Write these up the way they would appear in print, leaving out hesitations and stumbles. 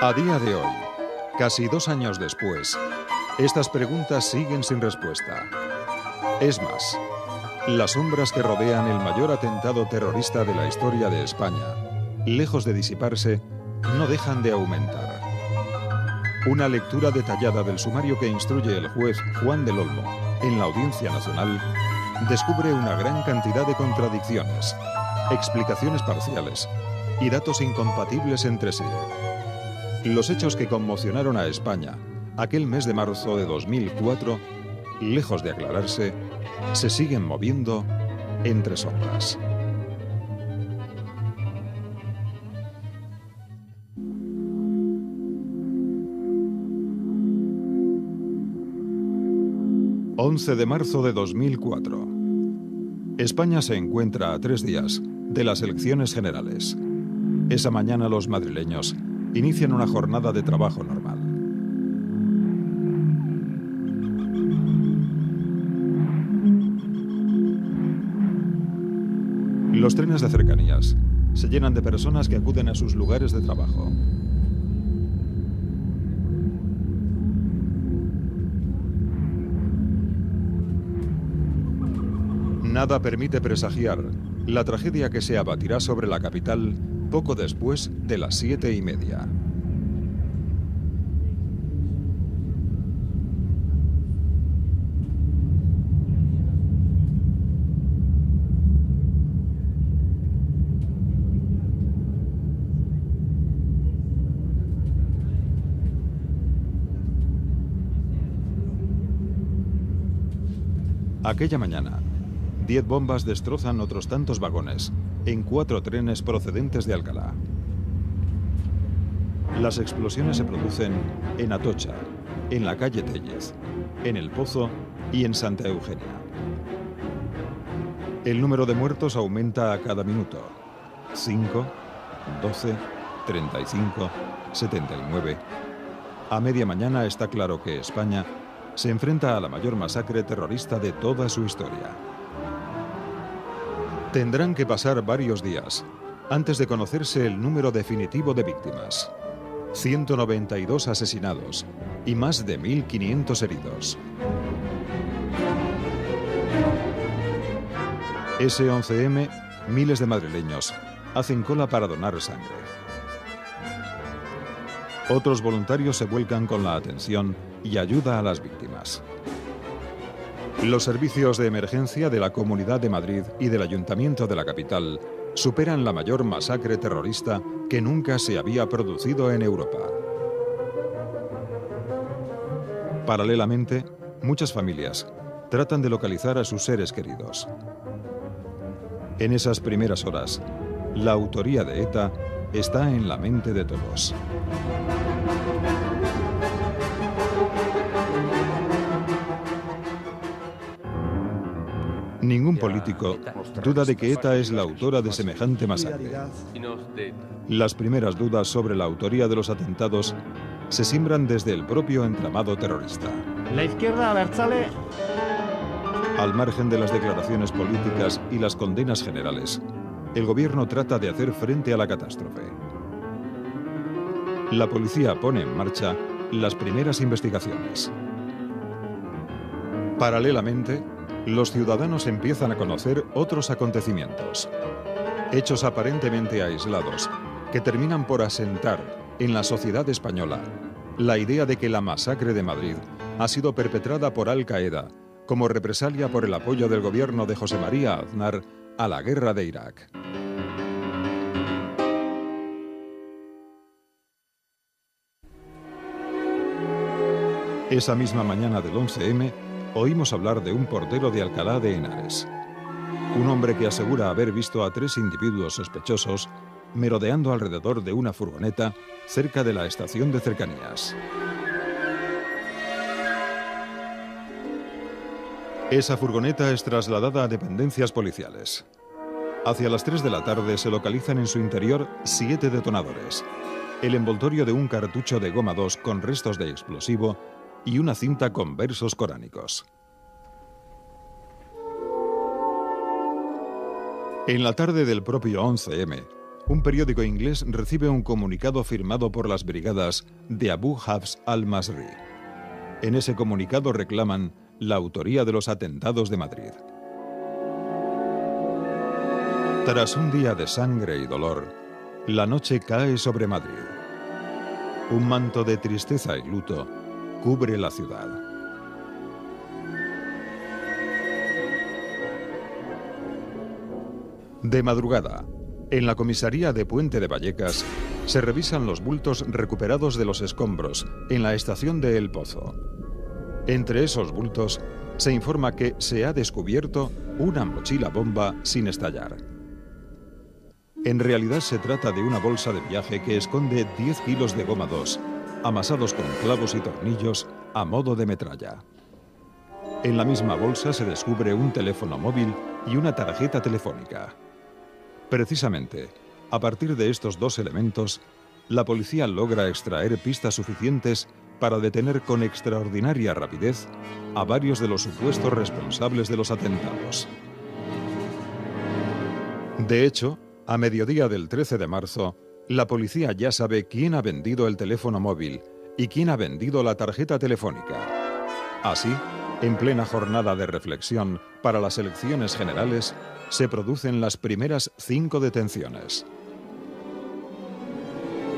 A día de hoy, casi 2 años después, estas preguntas siguen sin respuesta. Es más, las sombras que rodean el mayor atentado terrorista de la historia de España, lejos de disiparse, no dejan de aumentar. Una lectura detallada del sumario que instruye el juez Juan del Olmo en la Audiencia Nacional descubre una gran cantidad de contradicciones, explicaciones parciales y datos incompatibles entre sí. Los hechos que conmocionaron a España aquel mes de marzo de 2004, lejos de aclararse, se siguen moviendo entre sombras. ...11 de marzo de 2004... España se encuentra a 3 días de las elecciones generales. Esa mañana los madrileños inician una jornada de trabajo normal. Los trenes de cercanías se llenan de personas que acuden a sus lugares de trabajo. Nada permite presagiar la tragedia que se abatirá sobre la capital poco después de las 7:30. Aquella mañana, 10 bombas destrozan otros tantos vagones en 4 trenes procedentes de Alcalá. Las explosiones se producen en Atocha, en la calle Tellez, en El Pozo y en Santa Eugenia. El número de muertos aumenta a cada minuto. 5, 12, 35, 79... A media mañana está claro que España se enfrenta a la mayor masacre terrorista de toda su historia. Tendrán que pasar varios días antes de conocerse el número definitivo de víctimas. 192 asesinados y más de 1.500 heridos. Ese 11M, miles de madrileños hacen cola para donar sangre. Otros voluntarios se vuelcan con la atención y ayuda a las víctimas. Los servicios de emergencia de la Comunidad de Madrid y del Ayuntamiento de la capital superan la mayor masacre terrorista que nunca se había producido en Europa. Paralelamente, muchas familias tratan de localizar a sus seres queridos. En esas primeras horas, la autoría de ETA está en la mente de todos. Ningún político duda de que ETA es la autora de semejante masacre. Las primeras dudas sobre la autoría de los atentados se siembran desde el propio entramado terrorista. La izquierda abertzale. Al margen de las declaraciones políticas y las condenas generales, el gobierno trata de hacer frente a la catástrofe. La policía pone en marcha las primeras investigaciones. Paralelamente, los ciudadanos empiezan a conocer otros acontecimientos. Hechos aparentemente aislados que terminan por asentar en la sociedad española la idea de que la masacre de Madrid ha sido perpetrada por Al-Qaeda como represalia por el apoyo del gobierno de José María Aznar a la guerra de Irak. Esa misma mañana del 11M, oímos hablar de un portero de Alcalá de Henares. Un hombre que asegura haber visto a 3 individuos sospechosos merodeando alrededor de una furgoneta cerca de la estación de cercanías. Esa furgoneta es trasladada a dependencias policiales. Hacia las 3 de la tarde se localizan en su interior 7 detonadores, el envoltorio de un cartucho de goma 2 con restos de explosivo y una cinta con versos coránicos. En la tarde del propio 11M, un periódico inglés recibe un comunicado firmado por las brigadas de Abu Hafs al-Masri. En ese comunicado reclaman la autoría de los atentados de Madrid. Tras un día de sangre y dolor, la noche cae sobre Madrid. Un manto de tristeza y luto cubre la ciudad. De madrugada, en la comisaría de Puente de Vallecas, se revisan los bultos recuperados de los escombros en la estación de El Pozo. Entre esos bultos, se informa que se ha descubierto una mochila bomba sin estallar. En realidad se trata de una bolsa de viaje que esconde 10 kilos de goma 2, amasados con clavos y tornillos a modo de metralla. En la misma bolsa se descubre un teléfono móvil y una tarjeta telefónica. Precisamente, a partir de estos 2 elementos, la policía logra extraer pistas suficientes para detener con extraordinaria rapidez a varios de los supuestos responsables de los atentados. De hecho, a mediodía del 13 de marzo, la policía ya sabe quién ha vendido el teléfono móvil y quién ha vendido la tarjeta telefónica. Así, en plena jornada de reflexión para las elecciones generales, se producen las primeras 5 detenciones.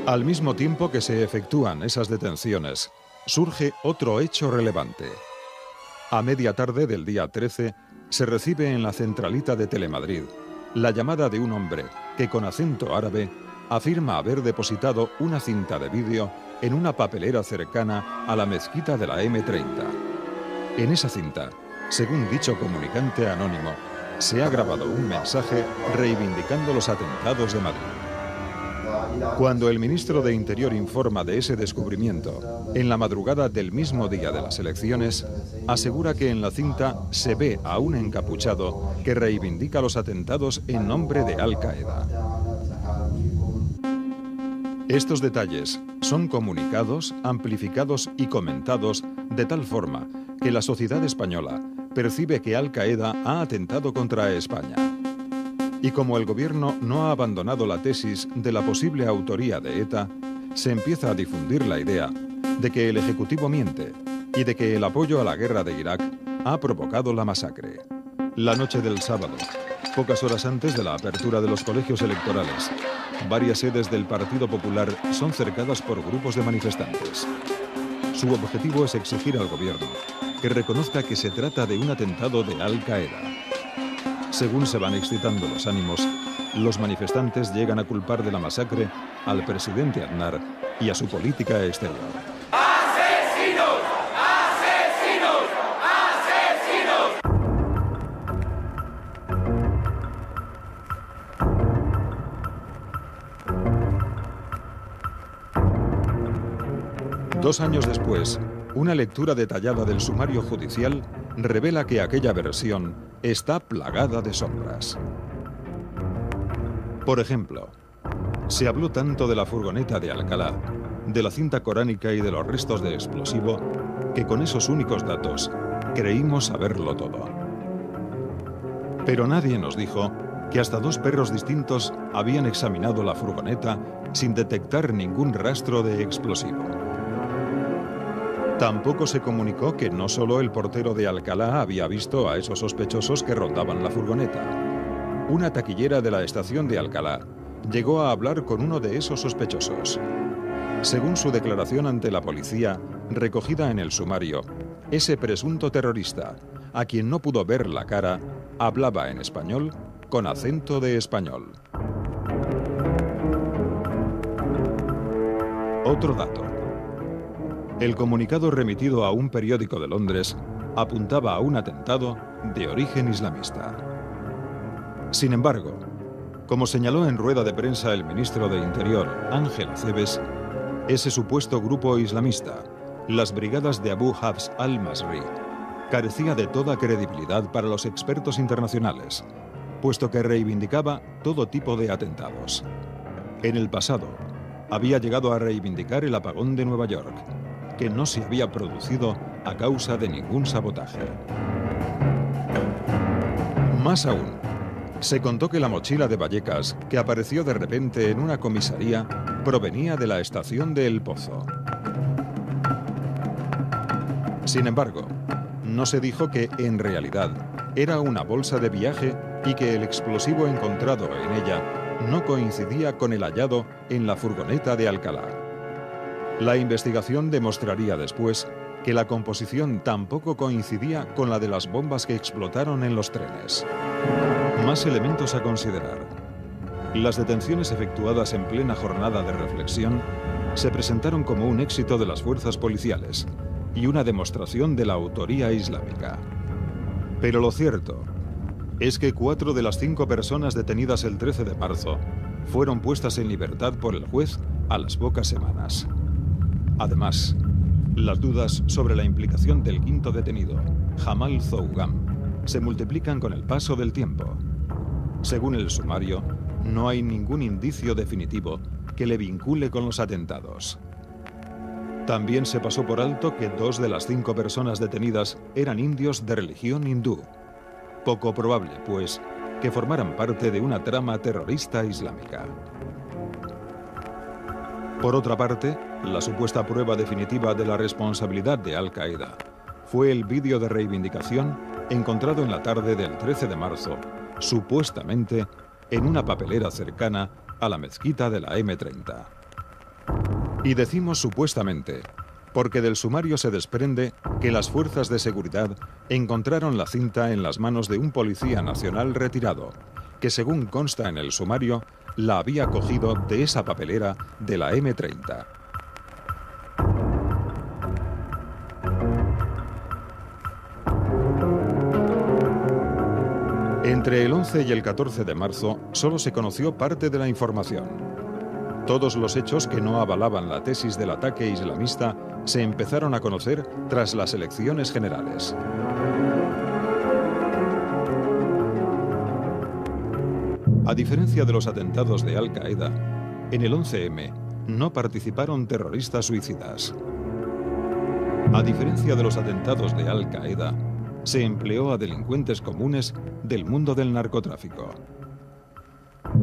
Al mismo tiempo que se efectúan esas detenciones, surge otro hecho relevante. A media tarde del día 13, se recibe en la centralita de Telemadrid la llamada de un hombre que, con acento árabe, afirma haber depositado una cinta de vídeo en una papelera cercana a la mezquita de la M30. En esa cinta, según dicho comunicante anónimo, se ha grabado un mensaje reivindicando los atentados de Madrid. Cuando el ministro de Interior informa de ese descubrimiento, en la madrugada del mismo día de las elecciones, asegura que en la cinta se ve a un encapuchado que reivindica los atentados en nombre de Al-Qaeda. Estos detalles son comunicados, amplificados y comentados de tal forma que la sociedad española percibe que Al-Qaeda ha atentado contra España. Y como el gobierno no ha abandonado la tesis de la posible autoría de ETA, se empieza a difundir la idea de que el Ejecutivo miente y de que el apoyo a la guerra de Irak ha provocado la masacre. La noche del sábado, pocas horas antes de la apertura de los colegios electorales, varias sedes del Partido Popular son cercadas por grupos de manifestantes. Su objetivo es exigir al gobierno que reconozca que se trata de un atentado de Al-Qaeda. Según se van excitando los ánimos, los manifestantes llegan a culpar de la masacre al presidente Aznar y a su política exterior. ¡Asesinos! ¡Asesinos! ¡Asesinos! 2 años después, una lectura detallada del sumario judicial revela que aquella versión está plagada de sombras. Por ejemplo, se habló tanto de la furgoneta de Alcalá, de la cinta coránica y de los restos de explosivo, que con esos únicos datos creímos saberlo todo. Pero nadie nos dijo que hasta 2 perros distintos habían examinado la furgoneta sin detectar ningún rastro de explosivo. Tampoco se comunicó que no solo el portero de Alcalá había visto a esos sospechosos que rondaban la furgoneta. Una taquillera de la estación de Alcalá llegó a hablar con uno de esos sospechosos. Según su declaración ante la policía, recogida en el sumario, ese presunto terrorista, a quien no pudo ver la cara, hablaba en español con acento de español. Otro dato. El comunicado remitido a un periódico de Londres apuntaba a un atentado de origen islamista. Sin embargo, como señaló en rueda de prensa el ministro de Interior, Ángel Acebes, ese supuesto grupo islamista, las brigadas de Abu Hafs al-Masri, carecía de toda credibilidad para los expertos internacionales, puesto que reivindicaba todo tipo de atentados. En el pasado, había llegado a reivindicar el apagón de Nueva York, que no se había producido a causa de ningún sabotaje. Más aún, se contó que la mochila de Vallecas, que apareció de repente en una comisaría, provenía de la estación de El Pozo. Sin embargo, no se dijo que, en realidad, era una bolsa de viaje y que el explosivo encontrado en ella no coincidía con el hallado en la furgoneta de Alcalá. La investigación demostraría después que la composición tampoco coincidía con la de las bombas que explotaron en los trenes. Más elementos a considerar. Las detenciones efectuadas en plena jornada de reflexión se presentaron como un éxito de las fuerzas policiales y una demostración de la autoría islámica. Pero lo cierto es que 4 de las 5 personas detenidas el 13 de marzo fueron puestas en libertad por el juez a las pocas semanas. Además, las dudas sobre la implicación del 5º detenido, Jamal Zougam, se multiplican con el paso del tiempo. Según el sumario, no hay ningún indicio definitivo que le vincule con los atentados. También se pasó por alto que 2 de las 5 personas detenidas eran indios de religión hindú. Poco probable, pues, que formaran parte de una trama terrorista islámica. Por otra parte, la supuesta prueba definitiva de la responsabilidad de Al-Qaeda fue el vídeo de reivindicación encontrado en la tarde del 13 de marzo, supuestamente en una papelera cercana a la mezquita de la M30. Y decimos supuestamente, porque del sumario se desprende que las fuerzas de seguridad encontraron la cinta en las manos de un policía nacional retirado, que según consta en el sumario, la había cogido de esa papelera de la M30. Entre el 11 y el 14 de marzo solo se conoció parte de la información. Todos los hechos que no avalaban la tesis del ataque islamista se empezaron a conocer tras las elecciones generales. A diferencia de los atentados de Al-Qaeda, en el 11M no participaron terroristas suicidas. A diferencia de los atentados de Al-Qaeda, se empleó a delincuentes comunes del mundo del narcotráfico.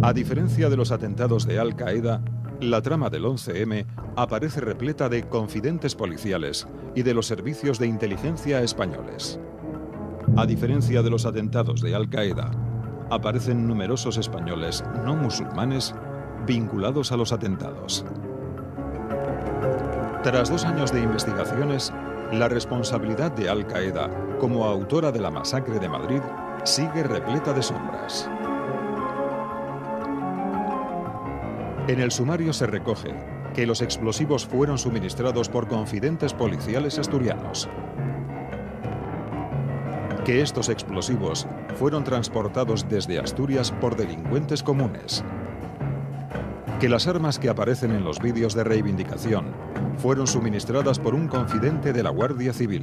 A diferencia de los atentados de Al-Qaeda, la trama del 11M aparece repleta de confidentes policiales y de los servicios de inteligencia españoles. A diferencia de los atentados de Al-Qaeda, aparecen numerosos españoles no musulmanes vinculados a los atentados. Tras 2 años de investigaciones, la responsabilidad de Al-Qaeda como autora de la masacre de Madrid sigue repleta de sombras. En el sumario se recoge que los explosivos fueron suministrados por confidentes policiales asturianos, que estos explosivos fueron transportados desde Asturias por delincuentes comunes, que las armas que aparecen en los vídeos de reivindicación fueron suministradas por un confidente de la Guardia Civil,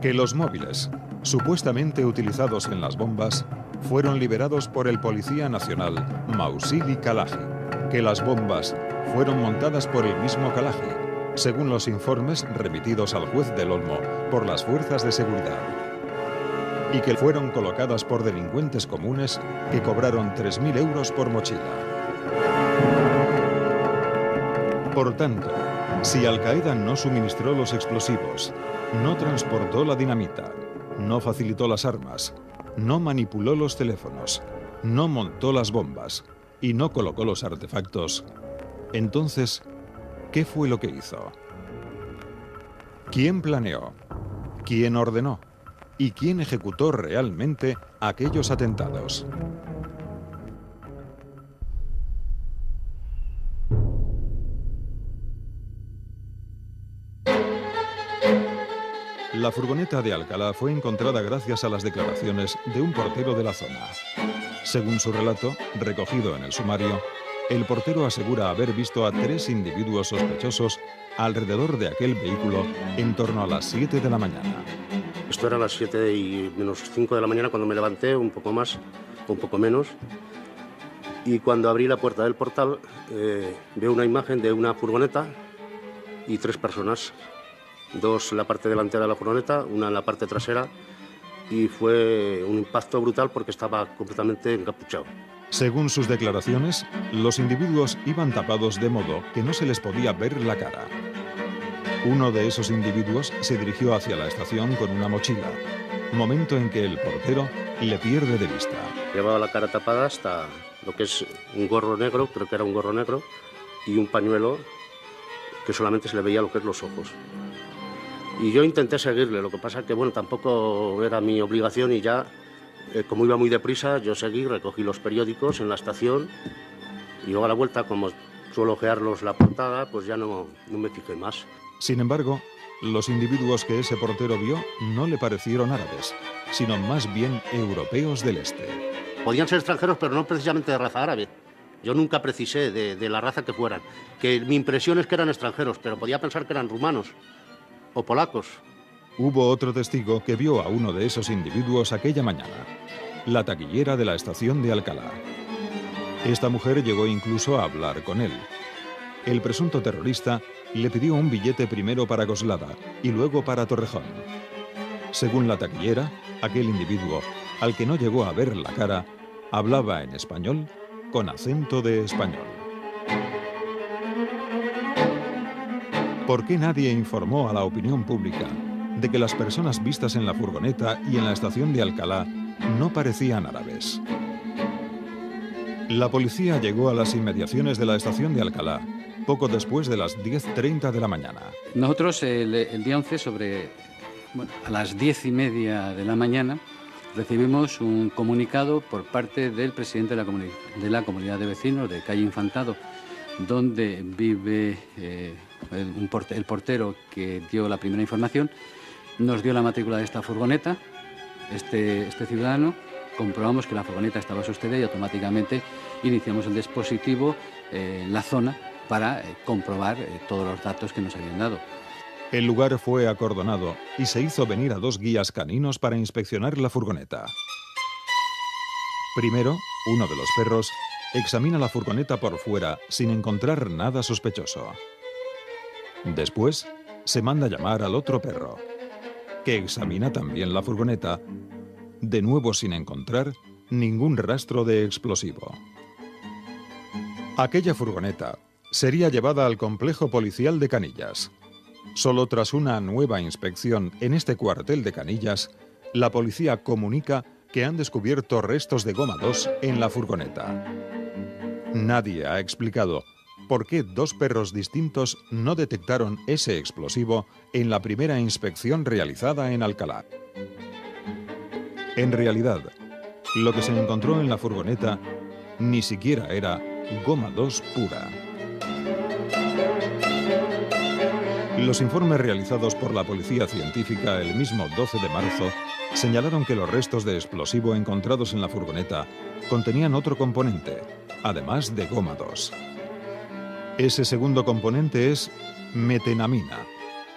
que los móviles, supuestamente utilizados en las bombas, fueron liberados por el Policía Nacional Mausili Kalaji, que las bombas fueron montadas por el mismo Kalaji, según los informes remitidos al juez del Olmo por las fuerzas de seguridad, y que fueron colocadas por delincuentes comunes que cobraron 3.000 euros por mochila. Por tanto, si Al-Qaeda no suministró los explosivos, no transportó la dinamita, no facilitó las armas, no manipuló los teléfonos, no montó las bombas y no colocó los artefactos, entonces, ¿qué fue lo que hizo? ¿Quién planeó? ¿Quién ordenó? ¿Y quién ejecutó realmente aquellos atentados? La furgoneta de Alcalá fue encontrada gracias a las declaraciones de un portero de la zona. Según su relato, recogido en el sumario, el portero asegura haber visto a 3 individuos sospechosos alrededor de aquel vehículo en torno a las 7 de la mañana. Esto era a las 7 y menos 5 de la mañana cuando me levanté, un poco más, un poco menos. Y cuando abrí la puerta del portal, veo una imagen de una furgoneta y 3 personas. 2 en la parte delantera de la furgoneta, una en la parte trasera, y fue un impacto brutal porque estaba completamente encapuchado. Según sus declaraciones, los individuos iban tapados de modo que no se les podía ver la cara. Uno de esos individuos se dirigió hacia la estación con una mochila, momento en que el portero le pierde de vista. Llevaba la cara tapada hasta lo que es un gorro negro, creo que era un gorro negro, y un pañuelo que solamente se le veía lo que es los ojos. Y yo intenté seguirle, lo que pasa que bueno, tampoco era mi obligación y ya, como iba muy deprisa, yo seguí, recogí los periódicos en la estación y luego a la vuelta, como suelo ojearlos la portada, pues ya no me fijé más. Sin embargo, los individuos que ese portero vio no le parecieron árabes, sino más bien europeos del este. Podían ser extranjeros, pero no precisamente de raza árabe. Yo nunca precisé de la raza que fueran, que mi impresión es que eran extranjeros, pero podía pensar que eran rumanos o polacos. Hubo otro testigo que vio a uno de esos individuos aquella mañana, la taquillera de la estación de Alcalá. Esta mujer llegó incluso a hablar con él. El presunto terrorista le pidió un billete primero para Coslada y luego para Torrejón. Según la taquillera, aquel individuo, al que no llegó a ver la cara, hablaba en español con acento de español. ¿Por qué nadie informó a la opinión pública de que las personas vistas en la furgoneta y en la estación de Alcalá no parecían árabes? La policía llegó a las inmediaciones de la estación de Alcalá poco después de las 10:30 de la mañana. Nosotros el día 11 a las 10:30 de la mañana recibimos un comunicado por parte del presidente de la comunidad de vecinos de calle Infantado, donde vive el portero que dio la primera información. Nos dio la matrícula de esta furgoneta. Este ciudadano, comprobamos que la furgoneta estaba sostenida y automáticamente iniciamos el dispositivo en la zona para comprobar todos los datos que nos habían dado. El lugar fue acordonado y se hizo venir a 2 guías caninos para inspeccionar la furgoneta. Primero, uno de los perros examina la furgoneta por fuera sin encontrar nada sospechoso. Después, se manda llamar al otro perro, que examina también la furgoneta, de nuevo sin encontrar ningún rastro de explosivo. Aquella furgoneta sería llevada al complejo policial de Canillas. Solo tras una nueva inspección en este cuartel de Canillas, la policía comunica que han descubierto restos de goma 2 en la furgoneta. Nadie ha explicado por qué 2 perros distintos no detectaron ese explosivo en la primera inspección realizada en Alcalá. En realidad, lo que se encontró en la furgoneta ni siquiera era goma 2 pura. Los informes realizados por la policía científica el mismo 12 de marzo señalaron que los restos de explosivo encontrados en la furgoneta contenían otro componente, además de goma 2. Ese segundo componente es metenamina,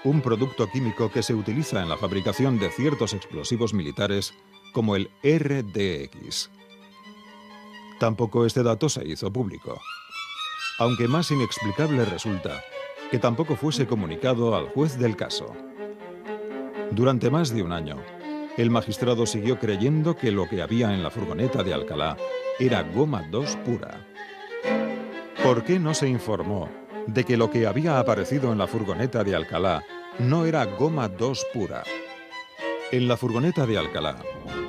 un producto químico que se utiliza en la fabricación de ciertos explosivos militares como el RDX. Tampoco este dato se hizo público, aunque más inexplicable resulta que tampoco fuese comunicado al juez del caso. Durante más de un año, el magistrado siguió creyendo que lo que había en la furgoneta de Alcalá era goma 2 pura. ¿Por qué no se informó de que lo que había aparecido en la furgoneta de Alcalá no era goma 2 pura? En la furgoneta de Alcalá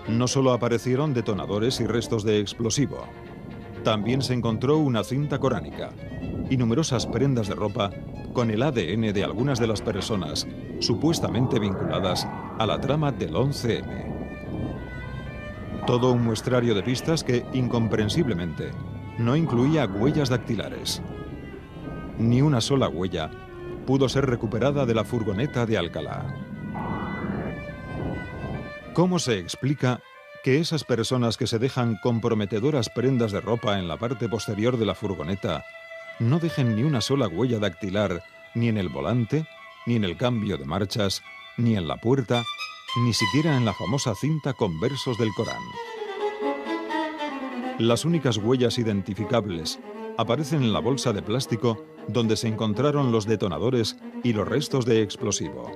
no solo aparecieron detonadores y restos de explosivo, también se encontró una cinta coránica y numerosas prendas de ropa con el ADN de algunas de las personas supuestamente vinculadas a la trama del 11M. Todo un muestrario de pistas que, incomprensiblemente, no incluía huellas dactilares. Ni una sola huella pudo ser recuperada de la furgoneta de Alcalá. ¿Cómo se explica que esas personas que se dejan comprometedoras prendas de ropa en la parte posterior de la furgoneta no dejen ni una sola huella dactilar ni en el volante, ni en el cambio de marchas, ni en la puerta, ni siquiera en la famosa cinta con versos del Corán? Las únicas huellas identificables aparecen en la bolsa de plástico donde se encontraron los detonadores y los restos de explosivo.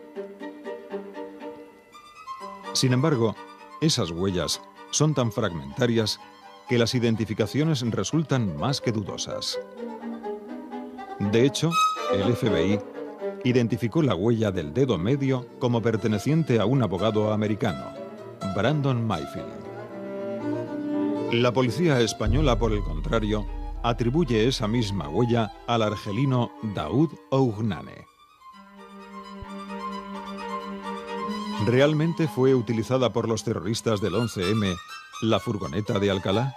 Sin embargo, esas huellas son tan fragmentarias que las identificaciones resultan más que dudosas. De hecho, el FBI identificó la huella del dedo medio como perteneciente a un abogado americano, Brandon Mayfield. La policía española, por el contrario, atribuye esa misma huella al argelino Daoud Ougnane. ¿Realmente fue utilizada por los terroristas del 11M la furgoneta de Alcalá?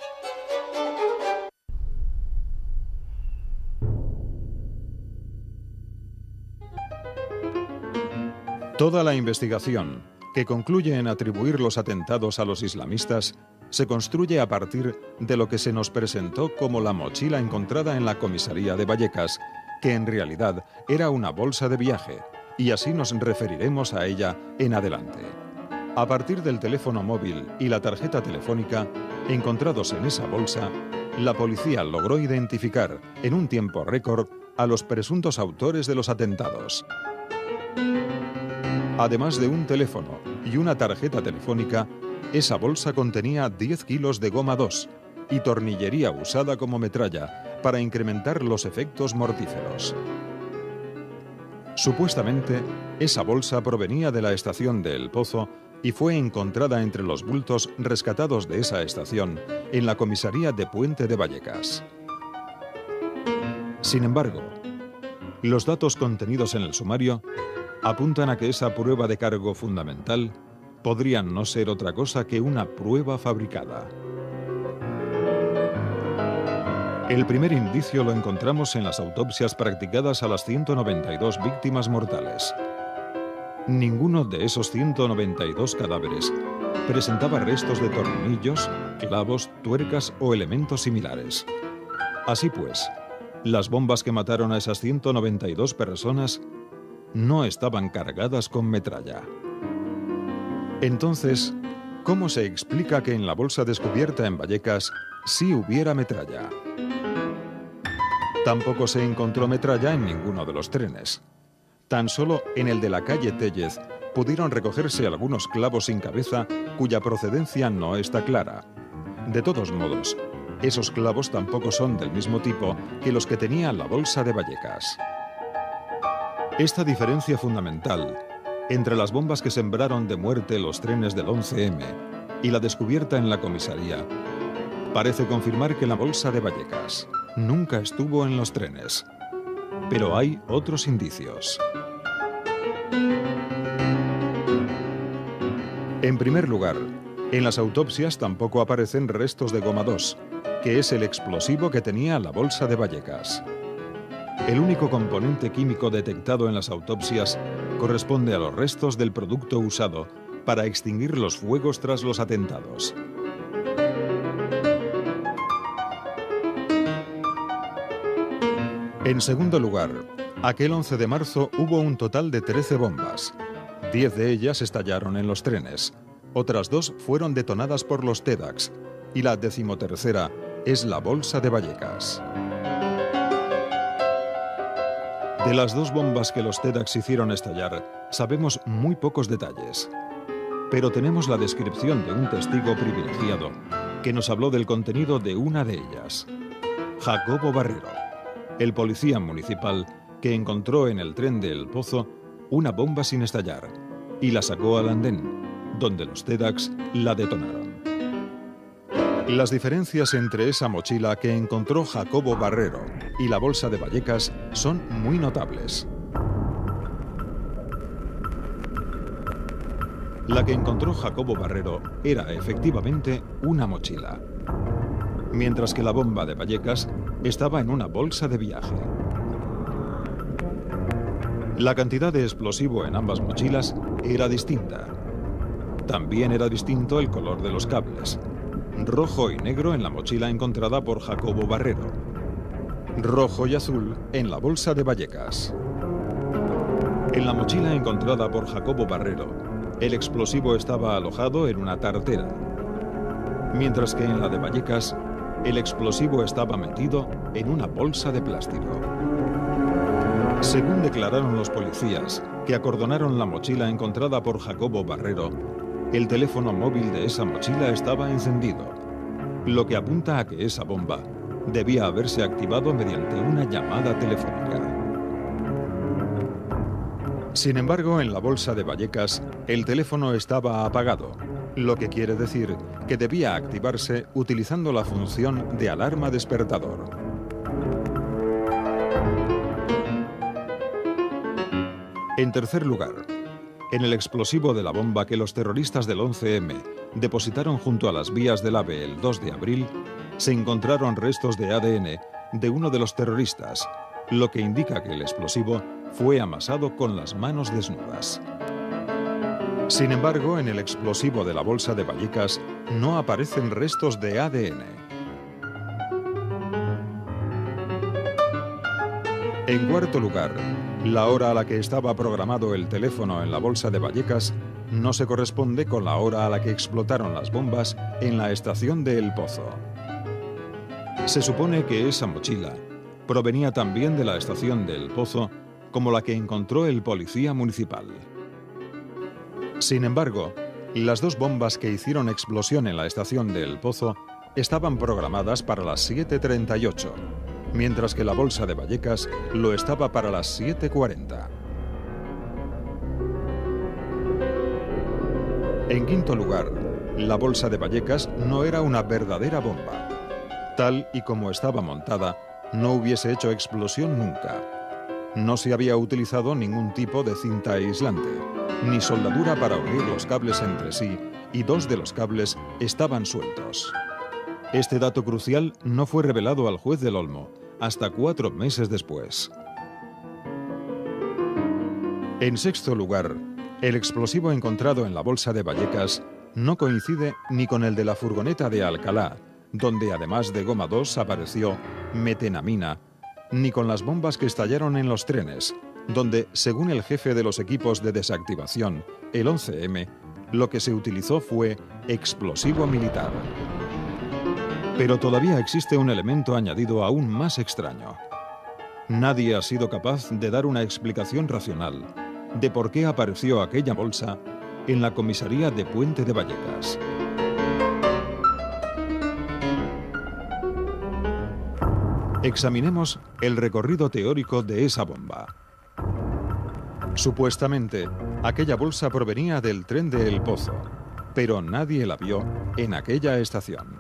Toda la investigación, que concluye en atribuir los atentados a los islamistas, se construye a partir de lo que se nos presentó como la mochila encontrada en la comisaría de Vallecas, que en realidad era una bolsa de viaje, y así nos referiremos a ella en adelante. A partir del teléfono móvil y la tarjeta telefónica encontrados en esa bolsa, la policía logró identificar en un tiempo récord a los presuntos autores de los atentados. Además de un teléfono y una tarjeta telefónica, esa bolsa contenía 10 kilos de goma 2 y tornillería usada como metralla para incrementar los efectos mortíferos. Supuestamente, esa bolsa provenía de la estación de El Pozo y fue encontrada entre los bultos rescatados de esa estación en la comisaría de Puente de Vallecas. Sin embargo, los datos contenidos en el sumario apuntan a que esa prueba de cargo fundamental podría no ser otra cosa que una prueba fabricada. El primer indicio lo encontramos en las autopsias practicadas a las 192 víctimas mortales. Ninguno de esos 192 cadáveres presentaba restos de tornillos, clavos, tuercas o elementos similares. Así pues, las bombas que mataron a esas 192 personas no estaban cargadas con metralla. Entonces, ¿cómo se explica que en la bolsa descubierta en Vallecas sí hubiera metralla? Tampoco se encontró metralla en ninguno de los trenes. Tan solo en el de la calle Tellez pudieron recogerse algunos clavos sin cabeza cuya procedencia no está clara. De todos modos, esos clavos tampoco son del mismo tipo que los que tenía la bolsa de Vallecas. Esta diferencia fundamental entre las bombas que sembraron de muerte los trenes del 11M y la descubierta en la comisaría parece confirmar que la bolsa de Vallecas nunca estuvo en los trenes. Pero hay otros indicios. En primer lugar, en las autopsias tampoco aparecen restos de goma 2, que es el explosivo que tenía la bolsa de Vallecas. El único componente químico detectado en las autopsias corresponde a los restos del producto usado para extinguir los fuegos tras los atentados. En segundo lugar, aquel 11 de marzo hubo un total de 13 bombas. 10 de ellas estallaron en los trenes, otras 2 fueron detonadas por los TEDx y la 13ª es la bolsa de Vallecas. De las 2 bombas que los TEDx hicieron estallar, sabemos muy pocos detalles. Pero tenemos la descripción de un testigo privilegiado que nos habló del contenido de una de ellas. Jacobo Barrero, el policía municipal que encontró en el tren de El Pozo una bomba sin estallar y la sacó al andén, donde los TEDx la detonaron. Las diferencias entre esa mochila que encontró Jacobo Barrero y la bolsa de Vallecas son muy notables. La que encontró Jacobo Barrero era efectivamente una mochila, mientras que la bomba de Vallecas estaba en una bolsa de viaje. La cantidad de explosivo en ambas mochilas era distinta. También era distinto el color de los cables. Rojo y negro en la mochila encontrada por Jacobo Barrero. Rojo y azul en la bolsa de Vallecas. En la mochila encontrada por Jacobo Barrero, el explosivo estaba alojado en una tartera, mientras que en la de Vallecas, el explosivo estaba metido en una bolsa de plástico. Según declararon los policías, que acordonaron la mochila encontrada por Jacobo Barrero, el teléfono móvil de esa mochila estaba encendido, lo que apunta a que esa bomba debía haberse activado mediante una llamada telefónica. Sin embargo, en la bolsa de Vallecas, el teléfono estaba apagado, lo que quiere decir que debía activarse utilizando la función de alarma despertador. En tercer lugar, en el explosivo de la bomba que los terroristas del 11M depositaron junto a las vías del AVE el 2 de abril, se encontraron restos de ADN de uno de los terroristas, lo que indica que el explosivo fue amasado con las manos desnudas. Sin embargo, en el explosivo de la bolsa de Vallecas no aparecen restos de ADN. En cuarto lugar, la hora a la que estaba programado el teléfono en la bolsa de Vallecas no se corresponde con la hora a la que explotaron las bombas en la estación de El Pozo. Se supone que esa mochila provenía también de la estación de El Pozo, como la que encontró el policía municipal. Sin embargo, las dos bombas que hicieron explosión en la estación de El Pozo estaban programadas para las 7:38, mientras que la bolsa de Vallecas lo estaba para las 7:40. En quinto lugar, la bolsa de Vallecas no era una verdadera bomba. Tal y como estaba montada, no hubiese hecho explosión nunca. No se había utilizado ningún tipo de cinta aislante, ni soldadura para unir los cables entre sí, y dos de los cables estaban sueltos. Este dato crucial no fue revelado al juez del Olmo hasta 4 meses después. En sexto lugar, el explosivo encontrado en la bolsa de Vallecas no coincide ni con el de la furgoneta de Alcalá, donde además de goma 2 apareció metenamina, ni con las bombas que estallaron en los trenes, donde, según el jefe de los equipos de desactivación, el 11M, lo que se utilizó fue explosivo militar. Pero todavía existe un elemento añadido aún más extraño. Nadie ha sido capaz de dar una explicación racional de por qué apareció aquella bolsa en la comisaría de Puente de Vallecas. Examinemos el recorrido teórico de esa bomba. Supuestamente, aquella bolsa provenía del tren de El Pozo, pero nadie la vio en aquella estación.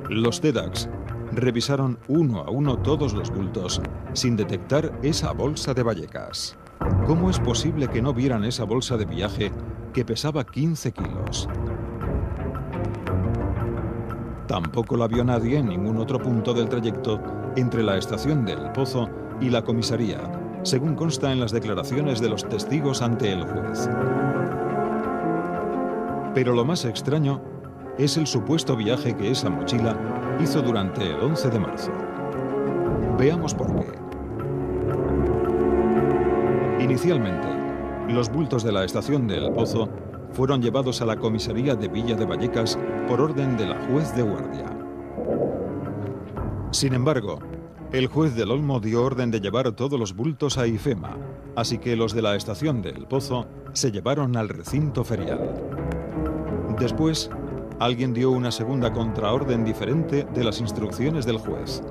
Los TEDx revisaron uno a uno todos los bultos sin detectar esa bolsa de Vallecas. ¿Cómo es posible que no vieran esa bolsa de viaje que pesaba 15 kilos? Tampoco la vio nadie en ningún otro punto del trayecto entre la estación de El Pozo y la comisaría, según consta en las declaraciones de los testigos ante el juez. Pero lo más extraño es el supuesto viaje que esa mochila hizo durante el 11 de marzo. Veamos por qué. Inicialmente, los bultos de la estación de El Pozo fueron llevados a la comisaría de Villa de Vallecas por orden de la juez de guardia. Sin embargo, el juez del Olmo dio orden de llevar todos los bultos a IFEMA, así que los de la estación de El Pozo se llevaron al recinto ferial. Después, alguien dio una segunda contraorden diferente de las instrucciones del juez.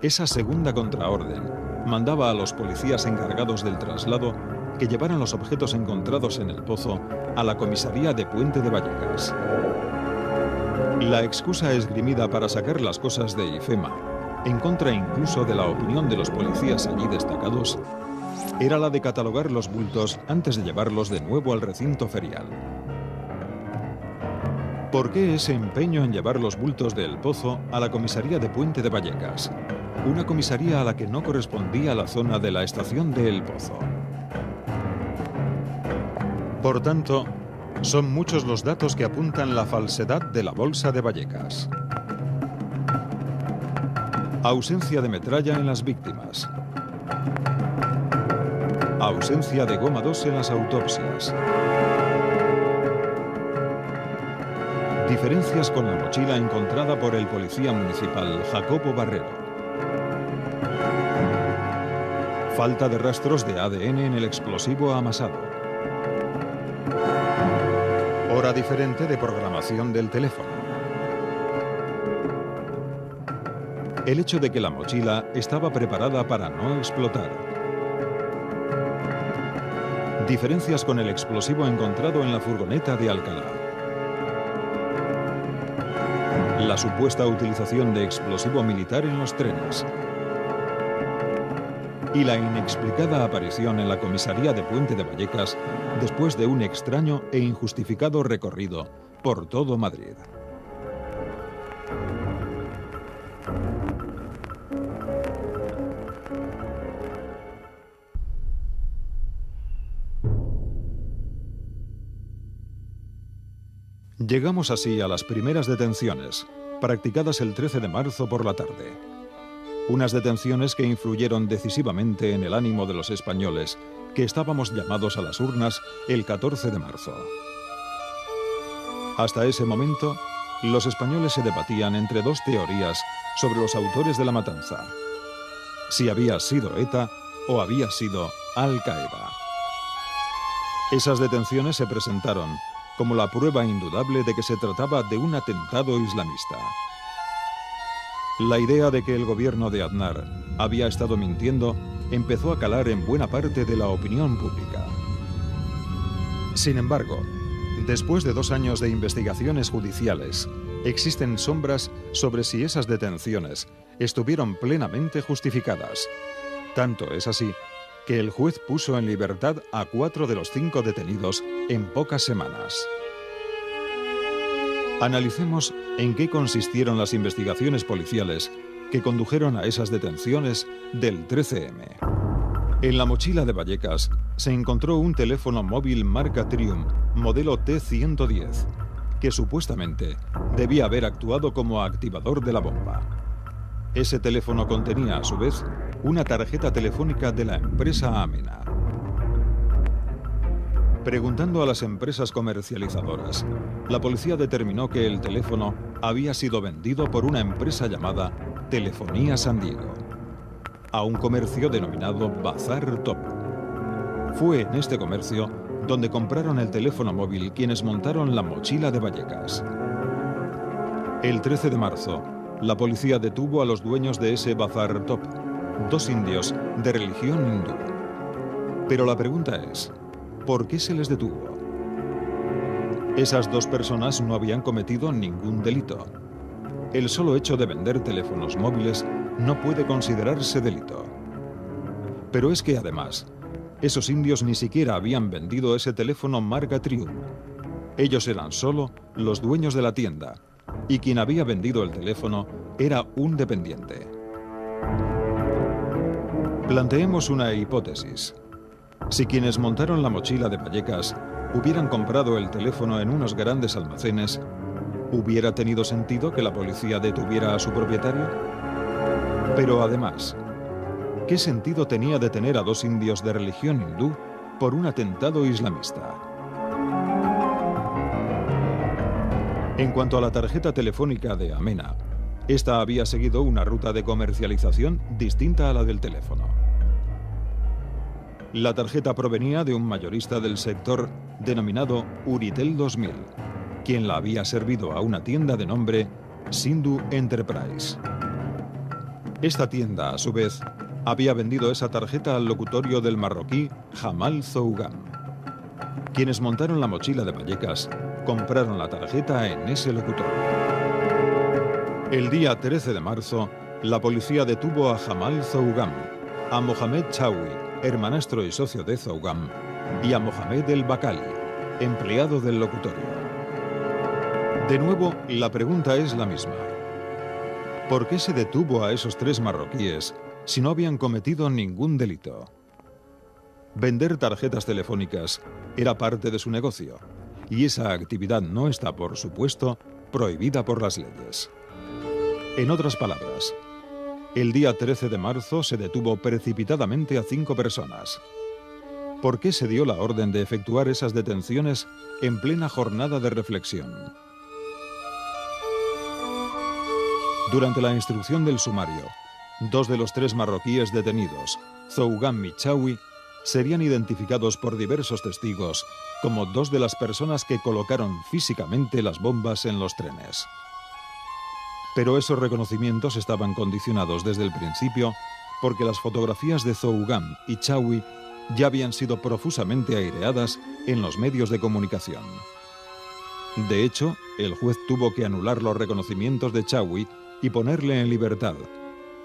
Esa segunda contraorden mandaba a los policías encargados del traslado que llevaran los objetos encontrados en El Pozo a la comisaría de Puente de Vallecas. La excusa esgrimida para sacar las cosas de IFEMA, en contra incluso de la opinión de los policías allí destacados, era la de catalogar los bultos antes de llevarlos de nuevo al recinto ferial. ¿Por qué ese empeño en llevar los bultos de El Pozo a la comisaría de Puente de Vallecas? Una comisaría a la que no correspondía la zona de la estación de El Pozo. Por tanto, Son muchos los datos que apuntan la falsedad de la bolsa de Vallecas. Ausencia de metralla en las víctimas. Ausencia de goma 2 en las autopsias. Diferencias con la mochila encontrada por el policía municipal Jacobo Barrero. Falta de rastros de ADN en el explosivo amasado. Hora diferente de programación del teléfono. El hecho de que la mochila estaba preparada para no explotar. Diferencias con el explosivo encontrado en la furgoneta de Alcalá. La supuesta utilización de explosivo militar en los trenes. Y la inexplicada aparición en la comisaría de Puente de Vallecas después de un extraño e injustificado recorrido por todo Madrid. Llegamos así a las primeras detenciones, practicadas el 13 de marzo por la tarde. Unas detenciones que influyeron decisivamente en el ánimo de los españoles, que estábamos llamados a las urnas el 14 de marzo. Hasta ese momento, los españoles se debatían entre dos teorías sobre los autores de la matanza: si había sido ETA o había sido Al-Qaeda. Esas detenciones se presentaron como la prueba indudable de que se trataba de un atentado islamista. La idea de que el gobierno de Aznar había estado mintiendo empezó a calar en buena parte de la opinión pública. Sin embargo, después de 2 años de investigaciones judiciales, existen sombras sobre si esas detenciones estuvieron plenamente justificadas. Tanto es así que el juez puso en libertad a 4 de los 5 detenidos en pocas semanas. Analicemos en qué consistieron las investigaciones policiales que condujeron a esas detenciones del 13M. En la mochila de Vallecas se encontró un teléfono móvil marca Triumph, modelo T110, que supuestamente debía haber actuado como activador de la bomba. Ese teléfono contenía, a su vez, una tarjeta telefónica de la empresa Amena. Preguntando a las empresas comercializadoras, la policía determinó que el teléfono había sido vendido por una empresa llamada Telefonía San Diego a un comercio denominado Bazar Top. Fue en este comercio donde compraron el teléfono móvil quienes montaron la mochila de Vallecas. El 13 de marzo, la policía detuvo a los dueños de ese Bazar Top, 2 indios de religión hindú. Pero la pregunta es, ¿por qué se les detuvo? Esas 2 personas no habían cometido ningún delito. El solo hecho de vender teléfonos móviles no puede considerarse delito. Pero es que además, esos indios ni siquiera habían vendido ese teléfono marca Triumph. Ellos eran solo los dueños de la tienda, y quien había vendido el teléfono era un dependiente. Planteemos una hipótesis. Si quienes montaron la mochila de Vallecas hubieran comprado el teléfono en unos grandes almacenes, ¿hubiera tenido sentido que la policía detuviera a su propietario? Pero además, ¿qué sentido tenía detener a 2 indios de religión hindú por un atentado islamista? En cuanto a la tarjeta telefónica de Amena, esta había seguido una ruta de comercialización distinta a la del teléfono. La tarjeta provenía de un mayorista del sector denominado Uritel 2000, quien la había servido a una tienda de nombre Sindhu Enterprise. Esta tienda, a su vez, había vendido esa tarjeta al locutorio del marroquí Jamal Zougam. Quienes montaron la mochila de Vallecas compraron la tarjeta en ese locutorio. El día 13 de marzo, la policía detuvo a Jamal Zougam, a Mohamed Chawi, hermanastro y socio de Zougam, y a Mohamed El Bakali, empleado del locutorio. De nuevo, la pregunta es la misma. ¿Por qué se detuvo a esos 3 marroquíes si no habían cometido ningún delito? Vender tarjetas telefónicas era parte de su negocio, y esa actividad no está, por supuesto, prohibida por las leyes. En otras palabras, el día 13 de marzo se detuvo precipitadamente a 5 personas. ¿Por qué se dio la orden de efectuar esas detenciones en plena jornada de reflexión? Durante la instrucción del sumario, 2 de los 3 marroquíes detenidos, Zougam y Chaoui, serían identificados por diversos testigos como 2 de las personas que colocaron físicamente las bombas en los trenes. Pero esos reconocimientos estaban condicionados desde el principio porque las fotografías de Zougam y Chaoui ya habían sido profusamente aireadas en los medios de comunicación. De hecho, el juez tuvo que anular los reconocimientos de Chaoui y ponerle en libertad,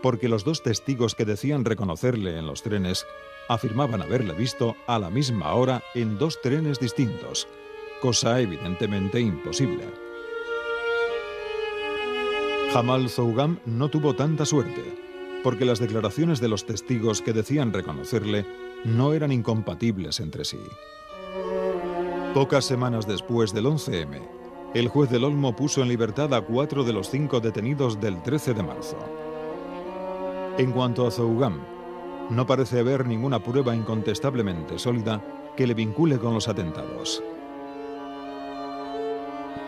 porque los 2 testigos que decían reconocerle en los trenes afirmaban haberle visto a la misma hora en 2 trenes distintos, cosa evidentemente imposible. Jamal Zougam no tuvo tanta suerte, porque las declaraciones de los testigos que decían reconocerle no eran incompatibles entre sí. Pocas semanas después del 11M, el juez del Olmo puso en libertad a 4 de los 5 detenidos del 13 de marzo. En cuanto a Zougam, no parece haber ninguna prueba incontestablemente sólida que le vincule con los atentados.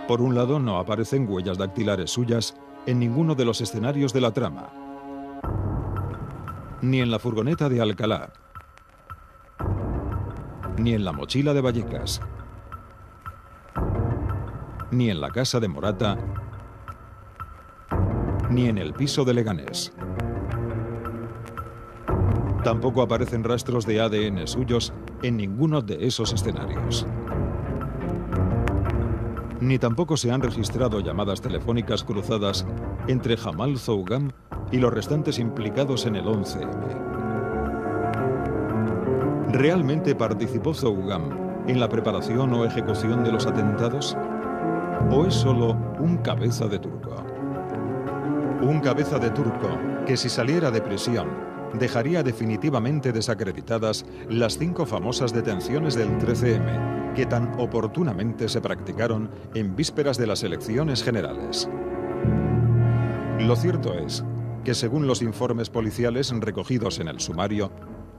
Por un lado, no aparecen huellas dactilares suyas en ninguno de los escenarios de la trama, ni en la furgoneta de Alcalá, ni en la mochila de Vallecas, ni en la casa de Morata, ni en el piso de Leganés. Tampoco aparecen rastros de ADN suyos en ninguno de esos escenarios. Ni tampoco se han registrado llamadas telefónicas cruzadas entre Jamal Zougam y los restantes implicados en el 11M. ¿Realmente participó Zougam en la preparación o ejecución de los atentados? ¿O es solo un cabeza de turco? Un cabeza de turco que, si saliera de prisión, dejaría definitivamente desacreditadas las 5 famosas detenciones del 13M que tan oportunamente se practicaron en vísperas de las elecciones generales. Lo cierto es que, según los informes policiales recogidos en el sumario,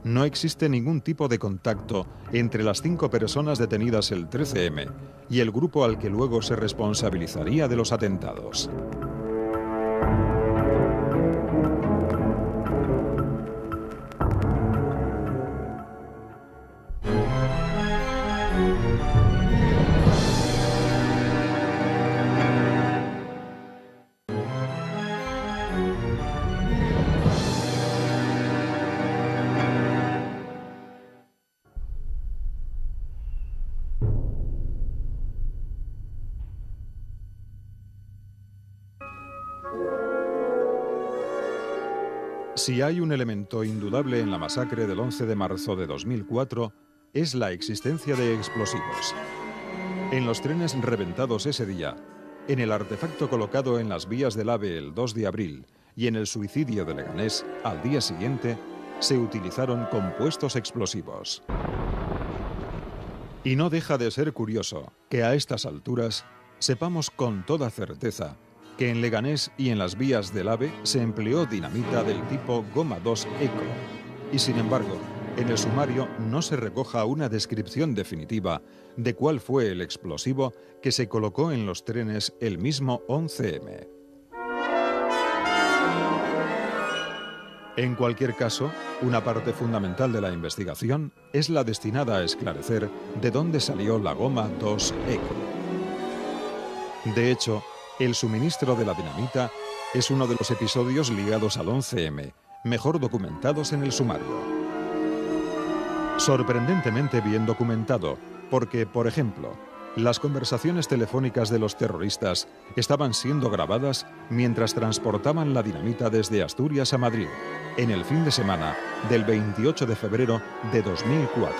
no existe ningún tipo de contacto entre las 5 personas detenidas el 13M y el grupo al que luego se responsabilizaría de los atentados. Si hay un elemento indudable en la masacre del 11 de marzo de 2004, es la existencia de explosivos. En los trenes reventados ese día, en el artefacto colocado en las vías del AVE el 2 de abril y en el suicidio de Leganés al día siguiente, se utilizaron compuestos explosivos. Y no deja de ser curioso que a estas alturas sepamos con toda certeza que en Leganés y en las vías del AVE se empleó dinamita del tipo Goma 2 Eco, y sin embargo, en el sumario no se recoja una descripción definitiva de cuál fue el explosivo que se colocó en los trenes el mismo 11M. En cualquier caso, una parte fundamental de la investigación es la destinada a esclarecer de dónde salió la Goma 2 Eco. De hecho, el suministro de la dinamita es uno de los episodios ligados al 11M, mejor documentados en el sumario. Sorprendentemente bien documentado, porque, por ejemplo, las conversaciones telefónicas de los terroristas estaban siendo grabadas mientras transportaban la dinamita desde Asturias a Madrid, en el fin de semana del 28 de febrero de 2004.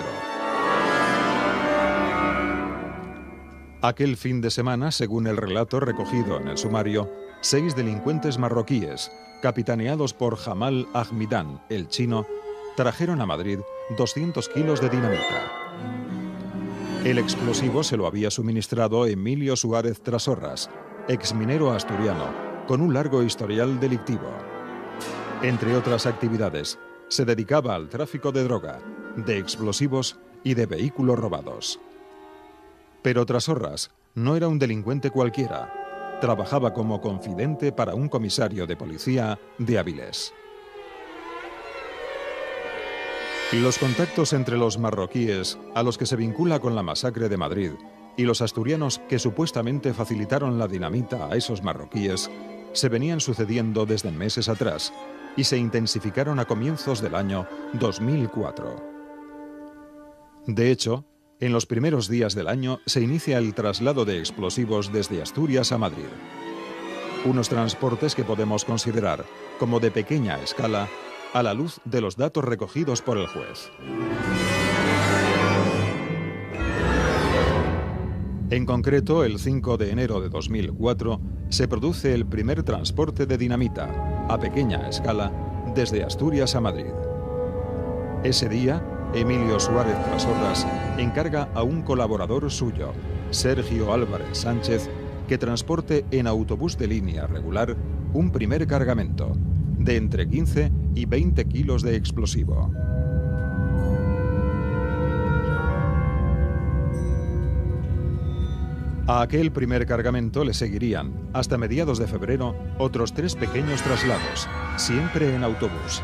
Aquel fin de semana, según el relato recogido en el sumario, 6 delincuentes marroquíes, capitaneados por Jamal Ahmidan, el chino, trajeron a Madrid 200 kilos de dinamita. El explosivo se lo había suministrado Emilio Suárez Trasorras, exminero asturiano, con un largo historial delictivo. Entre otras actividades, se dedicaba al tráfico de droga, de explosivos y de vehículos robados. Pero Trasorras no era un delincuente cualquiera. Trabajaba como confidente para un comisario de policía de Avilés. Los contactos entre los marroquíes, a los que se vincula con la masacre de Madrid, y los asturianos que supuestamente facilitaron la dinamita a esos marroquíes, se venían sucediendo desde meses atrás y se intensificaron a comienzos del año 2004. De hecho, en los primeros días del año se inicia el traslado de explosivos desde Asturias a Madrid. Unos transportes que podemos considerar como de pequeña escala a la luz de los datos recogidos por el juez. En concreto, el 5 de enero de 2004 se produce el primer transporte de dinamita, a pequeña escala, desde Asturias a Madrid. Ese día, Emilio Suárez Trasorras encarga a un colaborador suyo, Sergio Álvarez Sánchez, que transporte en autobús de línea regular un primer cargamento, de entre 15 y 20 kilos de explosivo. A aquel primer cargamento le seguirían, hasta mediados de febrero, otros 3 pequeños traslados, siempre en autobús.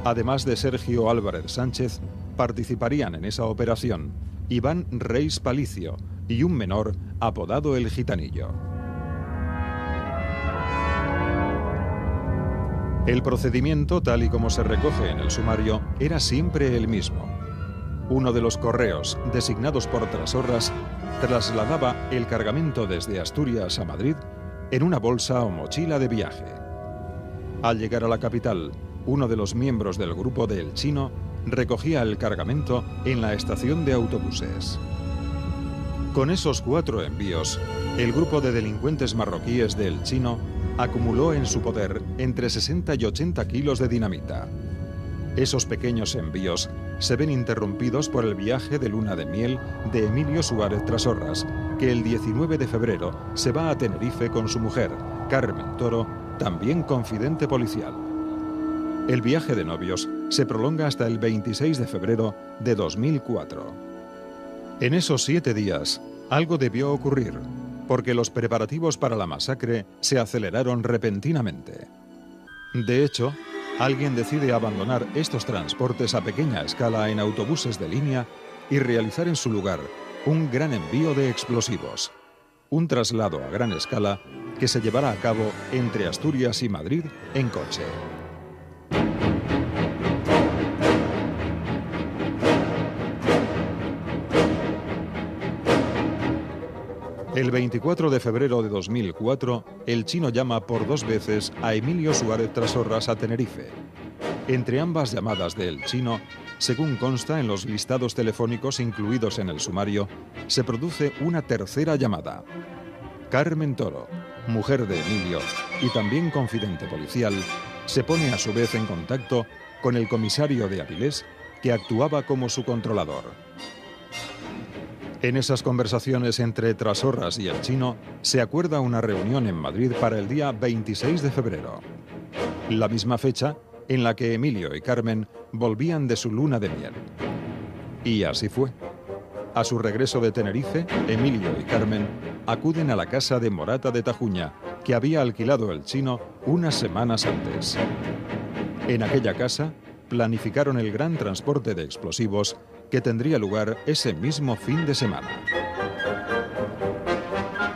Además de Sergio Álvarez Sánchez, participarían en esa operación Iván Reis Palicio y un menor apodado El Gitanillo. El procedimiento, tal y como se recoge en el sumario, era siempre el mismo. Uno de los correos, designados por Trasorras, trasladaba el cargamento desde Asturias a Madrid en una bolsa o mochila de viaje. Al llegar a la capital, uno de los miembros del grupo de El Chino recogía el cargamento en la estación de autobuses. Con esos 4 envíos, el grupo de delincuentes marroquíes de El Chino acumuló en su poder entre 60 y 80 kilos de dinamita. Esos pequeños envíos se ven interrumpidos por el viaje de luna de miel de Emilio Suárez Trasorras, que el 19 de febrero se va a Tenerife con su mujer, Carmen Toro, también confidente policial. El viaje de novios se prolonga hasta el 26 de febrero de 2004. En esos 7 días, algo debió ocurrir, porque los preparativos para la masacre se aceleraron repentinamente. De hecho, alguien decide abandonar estos transportes a pequeña escala en autobuses de línea y realizar en su lugar un gran envío de explosivos. Un traslado a gran escala que se llevará a cabo entre Asturias y Madrid en coche. El 24 de febrero de 2004, El Chino llama por 2 veces a Emilio Suárez Trasorras a Tenerife. Entre ambas llamadas de El Chino, según consta en los listados telefónicos incluidos en el sumario, se produce una tercera llamada. Carmen Toro, mujer de Emilio y también confidente policial, se pone a su vez en contacto con el comisario de Avilés, que actuaba como su controlador. En esas conversaciones entre Trasorras y El Chino, se acuerda una reunión en Madrid para el día 26 de febrero. La misma fecha en la que Emilio y Carmen volvían de su luna de miel. Y así fue. A su regreso de Tenerife, Emilio y Carmen acuden a la casa de Morata de Tajuña, que había alquilado El Chino unas semanas antes. En aquella casa, planificaron el gran transporte de explosivos que tendría lugar ese mismo fin de semana.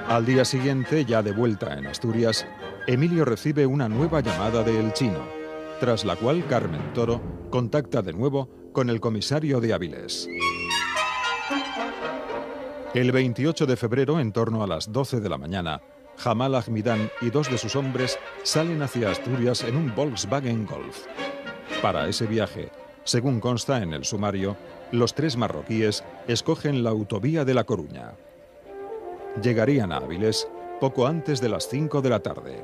Al día siguiente, ya de vuelta en Asturias, Emilio recibe una nueva llamada de El Chino, tras la cual Carmen Toro contacta de nuevo con el comisario de Avilés. El 28 de febrero, en torno a las 12 de la mañana, Jamal Ahmidán y 2 de sus hombres salen hacia Asturias en un Volkswagen Golf. Para ese viaje, según consta en el sumario, los 3 marroquíes escogen la autovía de La Coruña. Llegarían a Avilés poco antes de las 5 de la tarde.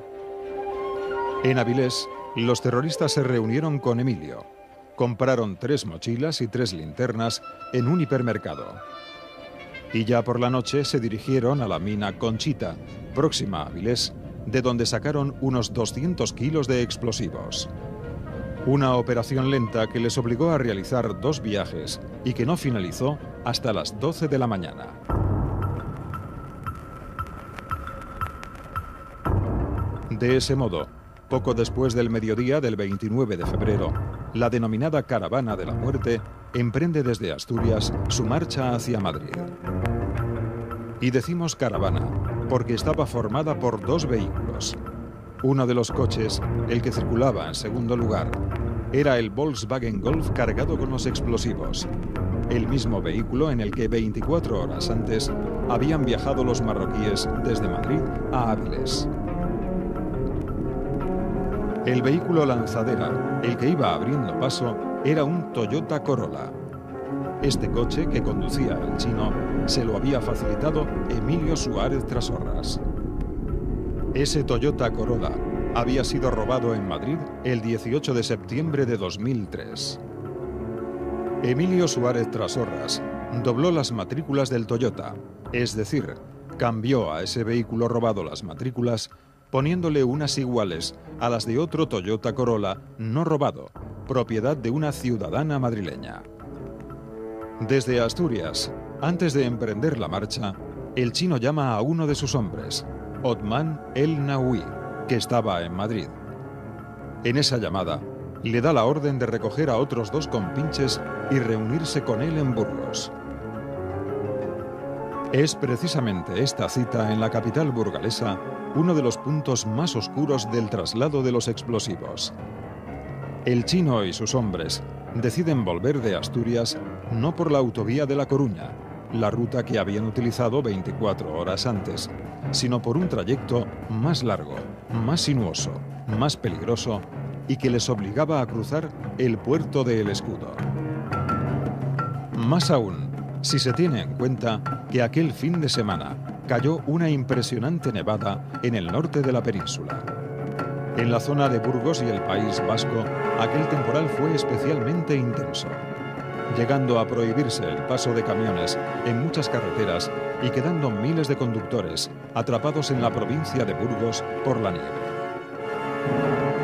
En Avilés, los terroristas se reunieron con Emilio. Compraron 3 mochilas y 3 linternas en un hipermercado. y ya por la noche se dirigieron a la mina Conchita, próxima a Avilés, de donde sacaron unos 200 kilos de explosivos. Una operación lenta que les obligó a realizar 2 viajes y que no finalizó hasta las 12 de la mañana. De ese modo, poco después del mediodía del 29 de febrero, la denominada Caravana de la Muerte emprende desde Asturias su marcha hacia Madrid. Y decimos caravana porque estaba formada por 2 vehículos. Uno de los coches, el que circulaba en segundo lugar, era el Volkswagen Golf cargado con los explosivos, el mismo vehículo en el que 24 horas antes habían viajado los marroquíes desde Madrid a Avilés. El vehículo lanzadera, el que iba abriendo paso, era un Toyota Corolla. Este coche que conducía el chino se lo había facilitado Emilio Suárez Trasorras. Ese Toyota Corolla había sido robado en Madrid el 18 de septiembre de 2003. Emilio Suárez Trasorras dobló las matrículas del Toyota, es decir, cambió a ese vehículo robado las matrículas poniéndole unas iguales a las de otro Toyota Corolla no robado, propiedad de una ciudadana madrileña. Desde Asturias, antes de emprender la marcha, el chino llama a uno de sus hombres, Othman El Naoui, que estaba en Madrid. En esa llamada, le da la orden de recoger a otros 2 compinches y reunirse con él en Burgos. Es precisamente esta cita en la capital burgalesa uno de los puntos más oscuros del traslado de los explosivos. El chino y sus hombres deciden volver de Asturias no por la autovía de La Coruña, la ruta que habían utilizado 24 horas antes, sino por un trayecto más largo, más sinuoso, más peligroso y que les obligaba a cruzar el puerto de El Escudo. Más aún, si se tiene en cuenta que aquel fin de semana cayó una impresionante nevada en el norte de la península. En la zona de Burgos y el País Vasco, aquel temporal fue especialmente intenso, llegando a prohibirse el paso de camiones en muchas carreteras y quedando miles de conductores atrapados en la provincia de Burgos por la nieve.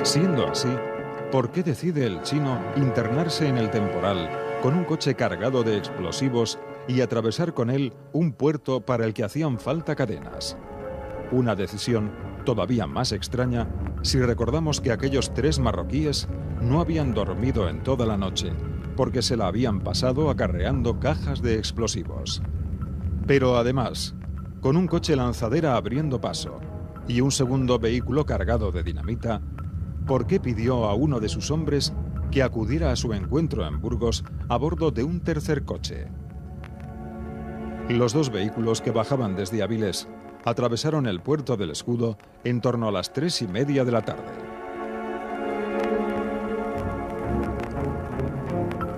Siendo así, ¿por qué decide el chino internarse en el temporal con un coche cargado de explosivos y atravesar con él un puerto para el que hacían falta cadenas? Una decisión todavía más extraña si recordamos que aquellos 3 marroquíes no habían dormido en toda la noche porque se la habían pasado acarreando cajas de explosivos. Pero además, con un coche lanzadera abriendo paso y un segundo vehículo cargado de dinamita, ¿por qué pidió a uno de sus hombres que acudiera a su encuentro en Burgos a bordo de un tercer coche? Los 2 vehículos que bajaban desde Avilés atravesaron el puerto del Escudo en torno a las 3:30 de la tarde.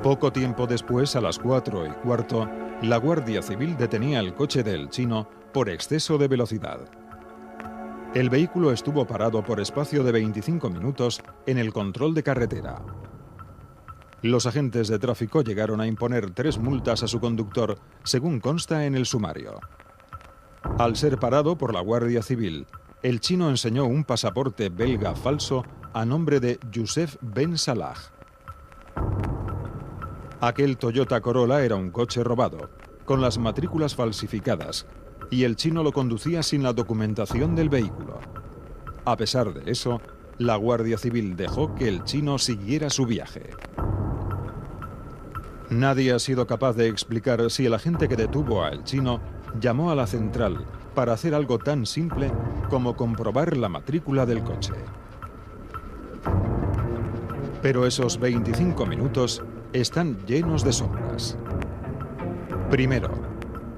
Poco tiempo después, a las 4:15, la Guardia Civil detenía el coche del chino por exceso de velocidad. El vehículo estuvo parado por espacio de 25 minutos en el control de carretera. Los agentes de tráfico llegaron a imponer 3 multas a su conductor, según consta en el sumario. Al ser parado por la Guardia Civil, el chino enseñó un pasaporte belga falso a nombre de Youssef Ben Salah. Aquel Toyota Corolla era un coche robado, con las matrículas falsificadas, y el chino lo conducía sin la documentación del vehículo. A pesar de eso, la Guardia Civil dejó que el chino siguiera su viaje. Nadie ha sido capaz de explicar si el agente que detuvo al chino llamó a la central para hacer algo tan simple como comprobar la matrícula del coche. Pero esos 25 minutos están llenos de sombras. Primero,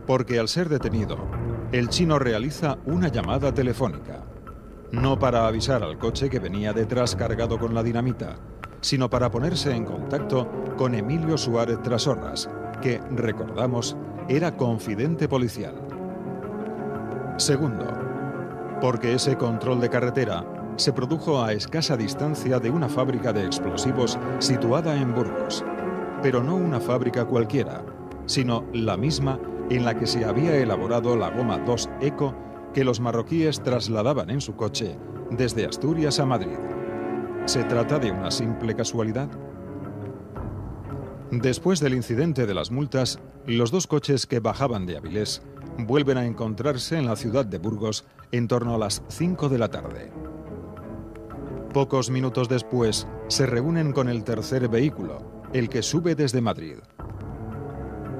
porque al ser detenido, el chino realiza una llamada telefónica, no para avisar al coche que venía detrás cargado con la dinamita, sino para ponerse en contacto con Emilio Suárez Trasorras, que, recordamos, era confidente policial. Segundo, porque ese control de carretera se produjo a escasa distancia de una fábrica de explosivos situada en Burgos, pero no una fábrica cualquiera, sino la misma en la que se había elaborado la goma 2 Eco que los marroquíes trasladaban en su coche desde Asturias a Madrid. ¿Se trata de una simple casualidad? Después del incidente de las multas, los dos coches que bajaban de Avilés vuelven a encontrarse en la ciudad de Burgos en torno a las 5 de la tarde. Pocos minutos después, se reúnen con el tercer vehículo, el que sube desde Madrid.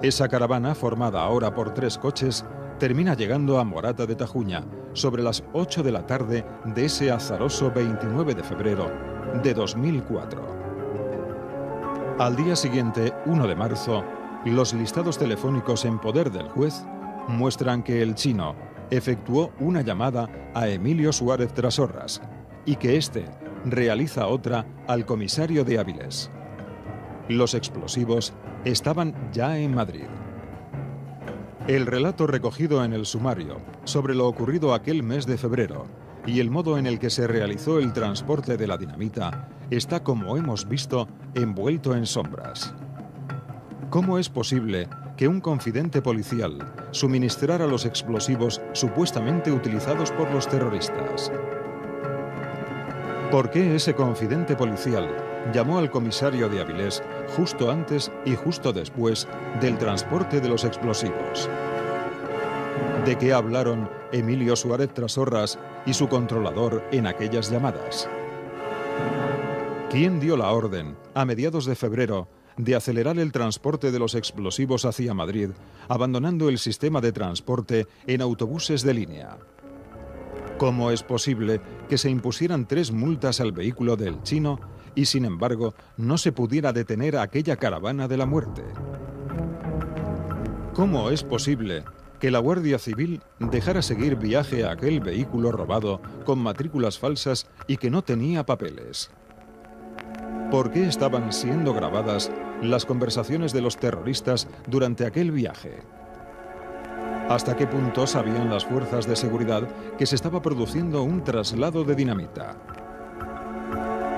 Esa caravana, formada ahora por 3 coches, termina llegando a Morata de Tajuña sobre las 8 de la tarde de ese azaroso 29 de febrero de 2004. Al día siguiente, 1 de marzo, los listados telefónicos en poder del juez muestran que el chino efectuó una llamada a Emilio Suárez Trasorras y que éste realiza otra al comisario de Avilés. Los explosivos estaban ya en Madrid. El relato recogido en el sumario sobre lo ocurrido aquel mes de febrero y el modo en el que se realizó el transporte de la dinamita está, como hemos visto, envuelto en sombras. ¿Cómo es posible que un confidente policial suministrara los explosivos supuestamente utilizados por los terroristas? ¿Por qué ese confidente policial llamó al comisario de Avilés justo antes y justo después del transporte de los explosivos? ¿De qué hablaron Emilio Suárez Trasorras y su controlador en aquellas llamadas? ¿Quién dio la orden, a mediados de febrero, de acelerar el transporte de los explosivos hacia Madrid, abandonando el sistema de transporte en autobuses de línea? ¿Cómo es posible que se impusieran 3 multas al vehículo del chino y, sin embargo, no se pudiera detener a aquella caravana de la muerte? ¿Cómo es posible que la Guardia Civil dejara seguir viaje a aquel vehículo robado con matrículas falsas y que no tenía papeles? ¿Por qué estaban siendo grabadas las conversaciones de los terroristas durante aquel viaje? ¿Hasta qué punto sabían las fuerzas de seguridad que se estaba produciendo un traslado de dinamita?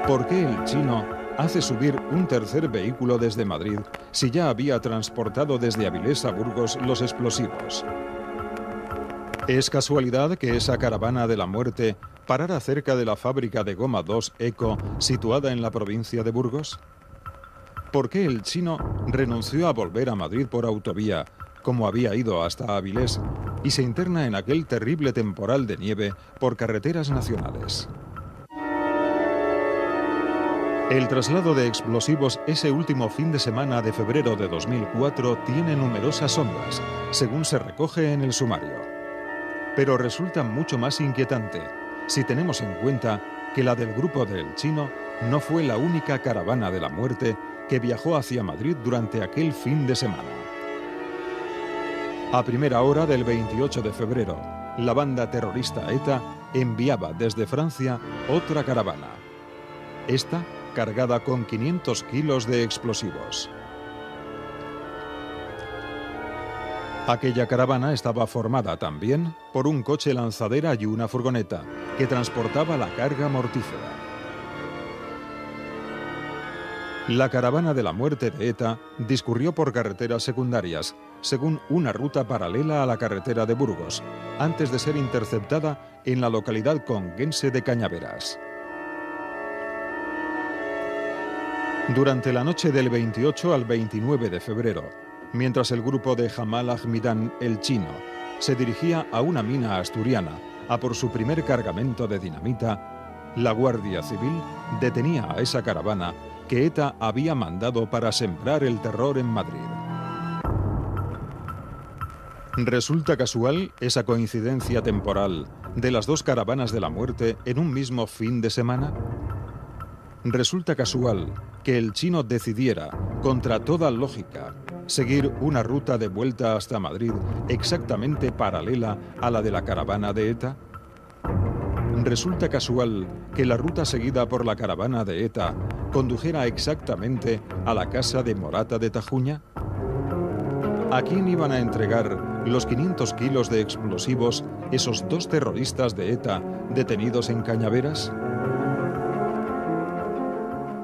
¿Por qué el chino hace subir un tercer vehículo desde Madrid si ya había transportado desde Avilés a Burgos los explosivos? ¿Es casualidad que esa caravana de la muerte parara cerca de la fábrica de goma 2 Eco situada en la provincia de Burgos? ¿Por qué el chino renunció a volver a Madrid por autovía, como había ido hasta Avilés, y se interna en aquel terrible temporal de nieve por carreteras nacionales? El traslado de explosivos ese último fin de semana de febrero de 2004 tiene numerosas sombras, según se recoge en el sumario. Pero resulta mucho más inquietante si tenemos en cuenta que la del grupo del chino no fue la única caravana de la muerte que viajó hacia Madrid durante aquel fin de semana. A primera hora del 28 de febrero, la banda terrorista ETA enviaba desde Francia otra caravana. Esta cargada con 500 kilos de explosivos. Aquella caravana estaba formada también por un coche lanzadera y una furgoneta que transportaba la carga mortífera. La caravana de la muerte de ETA discurrió por carreteras secundarias, según una ruta paralela a la carretera de Burgos, antes de ser interceptada en la localidad conguense de Cañaveras. Durante la noche del 28 al 29 de febrero, mientras el grupo de Jamal Ahmidán el Chino se dirigía a una mina asturiana a por su primer cargamento de dinamita, la Guardia Civil detenía a esa caravana que ETA había mandado para sembrar el terror en Madrid. ¿Resulta casual esa coincidencia temporal de las 2 caravanas de la muerte en un mismo fin de semana? ¿Resulta casual que el chino decidiera, contra toda lógica, seguir una ruta de vuelta hasta Madrid exactamente paralela a la de la caravana de ETA? ¿Resulta casual que la ruta seguida por la caravana de ETA condujera exactamente a la casa de Morata de Tajuña? ¿A quién iban a entregar los 500 kilos de explosivos esos 2 terroristas de ETA detenidos en Cañaveras?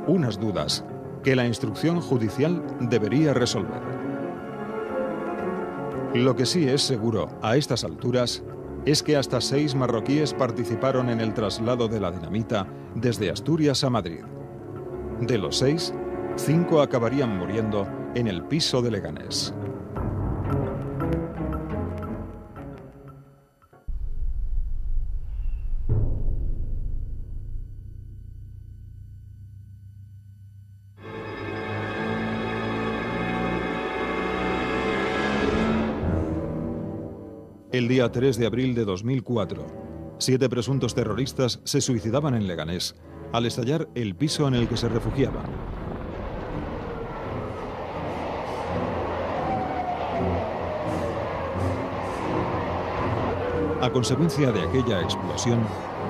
Unas dudas que la instrucción judicial debería resolver. Lo que sí es seguro a estas alturas es que hasta 6 marroquíes participaron en el traslado de la dinamita desde Asturias a Madrid. De los 6, 5 acabarían muriendo en el piso de Leganés. El día 3 de abril de 2004, 7 presuntos terroristas se suicidaban en Leganés al estallar el piso en el que se refugiaban. A consecuencia de aquella explosión,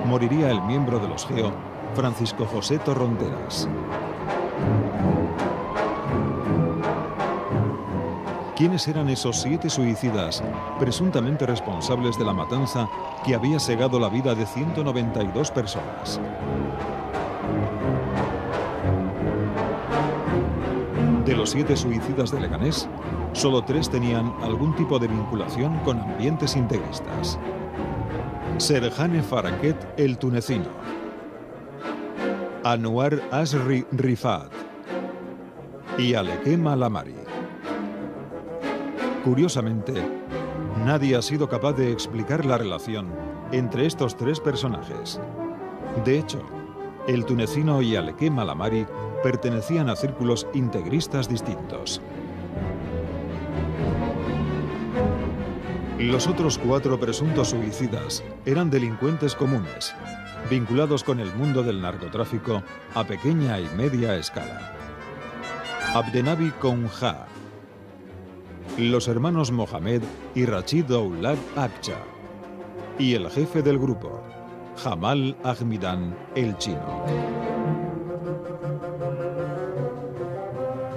moriría el miembro de los GEO, Francisco José Torronteras. ¿Quiénes eran esos 7 suicidas presuntamente responsables de la matanza que había cegado la vida de 192 personas? De los 7 suicidas de Leganés, solo 3 tenían algún tipo de vinculación con ambientes integristas. Serhane Faraquet, el tunecino. Anwar Asri Rifat y Alekem Alamari. Curiosamente, nadie ha sido capaz de explicar la relación entre estos 3 personajes. De hecho, el tunecino y Alekem Alamari pertenecían a círculos integristas distintos. Los otros 4 presuntos suicidas eran delincuentes comunes, vinculados con el mundo del narcotráfico a pequeña y media escala. Abdenabi Kounja, los hermanos Mohamed y Rachid Oulad Akcha, y el jefe del grupo, Jamal Ahmidan, el chino.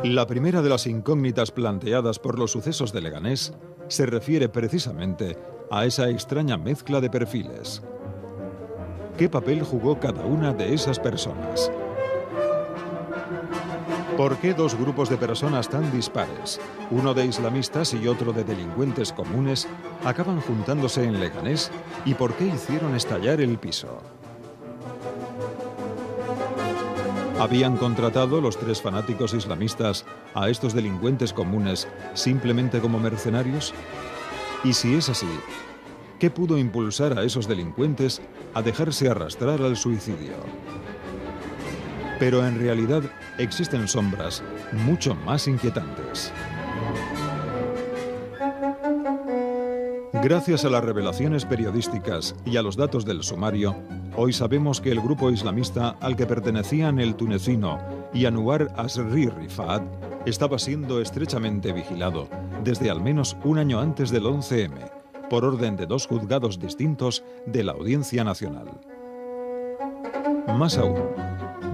La primera de las incógnitas planteadas por los sucesos de Leganés se refiere precisamente a esa extraña mezcla de perfiles. ¿Qué papel jugó cada una de esas personas? ¿Por qué 2 grupos de personas tan dispares, uno de islamistas y otro de delincuentes comunes, acaban juntándose en Leganés y por qué hicieron estallar el piso? ¿Habían contratado los 3 fanáticos islamistas a estos delincuentes comunes simplemente como mercenarios? Y si es así, ¿qué pudo impulsar a esos delincuentes a dejarse arrastrar al suicidio? Pero en realidad existen sombras mucho más inquietantes. Gracias a las revelaciones periodísticas y a los datos del sumario, hoy sabemos que el grupo islamista al que pertenecían el tunecino y Anwar Asri Rifat estaba siendo estrechamente vigilado desde al menos un año antes del 11M, por orden de 2 juzgados distintos de la Audiencia Nacional. Más aún,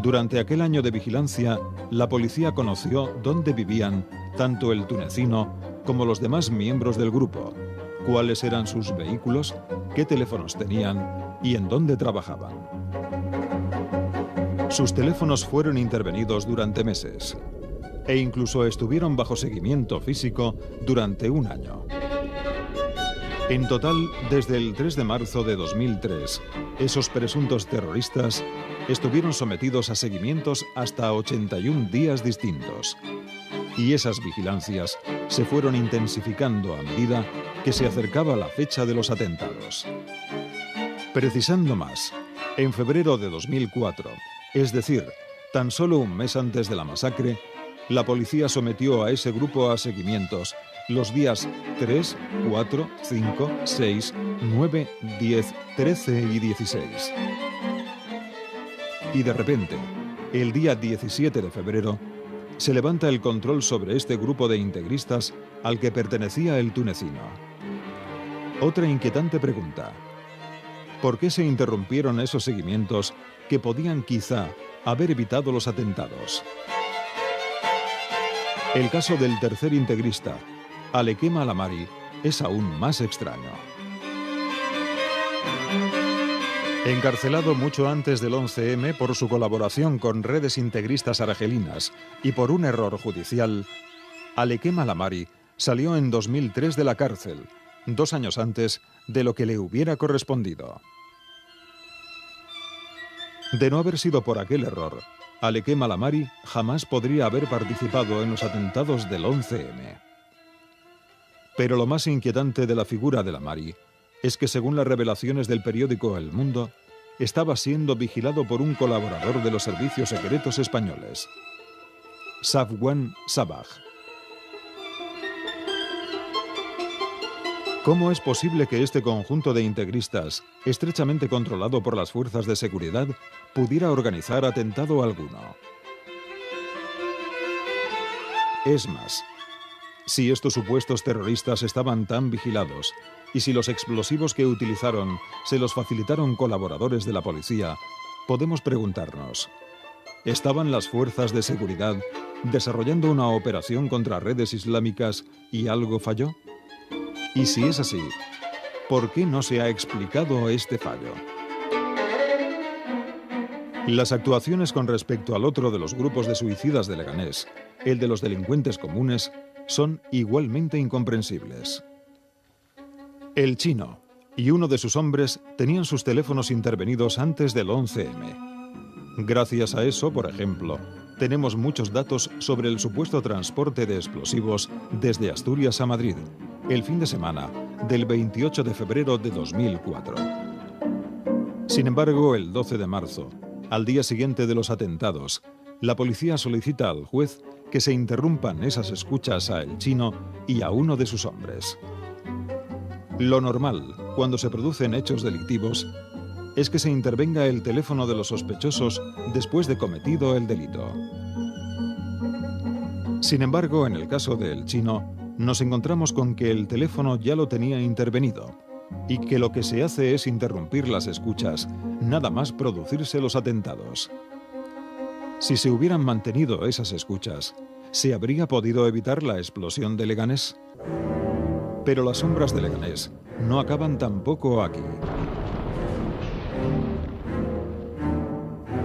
durante aquel año de vigilancia, la policía conoció dónde vivían tanto el tunecino como los demás miembros del grupo, cuáles eran sus vehículos, qué teléfonos tenían y en dónde trabajaban. Sus teléfonos fueron intervenidos durante meses e incluso estuvieron bajo seguimiento físico durante un año. En total, desde el 3 de marzo de 2003, esos presuntos terroristas estuvieron sometidos a seguimientos hasta 81 días distintos. Y esas vigilancias se fueron intensificando a medida que se acercaba la fecha de los atentados. Precisando más, en febrero de 2004, es decir, tan solo un mes antes de la masacre, la policía sometió a ese grupo a seguimientos los días 3, 4, 5, 6, 9, 10, 13 y 16. Y de repente, el día 17 de febrero, se levanta el control sobre este grupo de integristas al que pertenecía el tunecino. Otra inquietante pregunta: ¿por qué se interrumpieron esos seguimientos que podían quizá haber evitado los atentados? El caso del tercer integrista, Alekem Alamari, es aún más extraño. Encarcelado mucho antes del 11M por su colaboración con redes integristas argelinas y por un error judicial, Alekem Alamari Salió en 2003 de la cárcel, 2 años antes de lo que le hubiera correspondido. De no haber sido por aquel error, Alequem Alamari jamás podría haber participado en los atentados del 11M. Pero lo más inquietante de la figura de Alamari es que, según las revelaciones del periódico El Mundo, estaba siendo vigilado por un colaborador de los servicios secretos españoles, Safwan Sabah. ¿Cómo es posible que este conjunto de integristas, estrechamente controlado por las fuerzas de seguridad, pudiera organizar atentado alguno? Es más, si estos supuestos terroristas estaban tan vigilados y si los explosivos que utilizaron se los facilitaron colaboradores de la policía, podemos preguntarnos, ¿estaban las fuerzas de seguridad desarrollando una operación contra redes islámicas y algo falló? Y si es así, ¿por qué no se ha explicado este fallo? Las actuaciones con respecto al otro de los grupos de suicidas de Leganés, el de los delincuentes comunes, son igualmente incomprensibles. El Chino y uno de sus hombres tenían sus teléfonos intervenidos antes del 11M. Gracias a eso, por ejemplo, tenemos muchos datos sobre el supuesto transporte de explosivos desde Asturias a Madrid, el fin de semana del 28 de febrero de 2004. Sin embargo, el 12 de marzo, al día siguiente de los atentados, la policía solicita al juez que se interrumpan esas escuchas a El Chino y a uno de sus hombres. Lo normal, cuando se producen hechos delictivos, es que se intervenga el teléfono de los sospechosos después de cometido el delito. Sin embargo, en el caso de El Chino, nos encontramos con que el teléfono ya lo tenía intervenido y que lo que se hace es interrumpir las escuchas, nada más producirse los atentados. Si se hubieran mantenido esas escuchas, ¿se habría podido evitar la explosión de Leganés? Pero las sombras de Leganés no acaban tampoco aquí.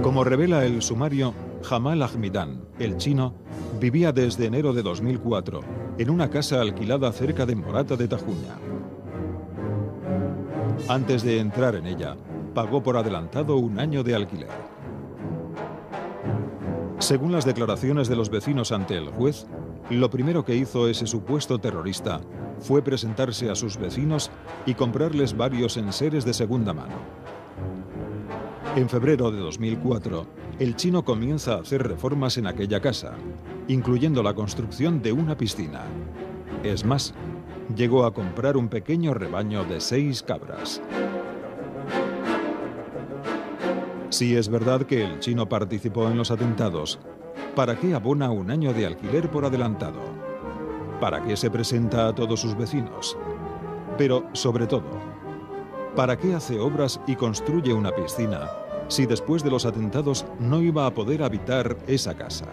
Como revela el sumario, Jamal Ahmidan, el Chino, vivía desde enero de 2004 en una casa alquilada cerca de Morata de Tajuña. Antes de entrar en ella, pagó por adelantado 1 año de alquiler. Según las declaraciones de los vecinos ante el juez, lo primero que hizo ese supuesto terrorista fue presentarse a sus vecinos y comprarles varios enseres de segunda mano. En febrero de 2004, el Chino comienza a hacer reformas en aquella casa, incluyendo la construcción de una piscina. Es más, llegó a comprar un pequeño rebaño de 6 cabras. Si es verdad que el Chino participó en los atentados, ¿para qué abona 1 año de alquiler por adelantado? ¿Para qué se presenta a todos sus vecinos? Pero, sobre todo, ¿para qué hace obras y construye una piscina si después de los atentados no iba a poder habitar esa casa?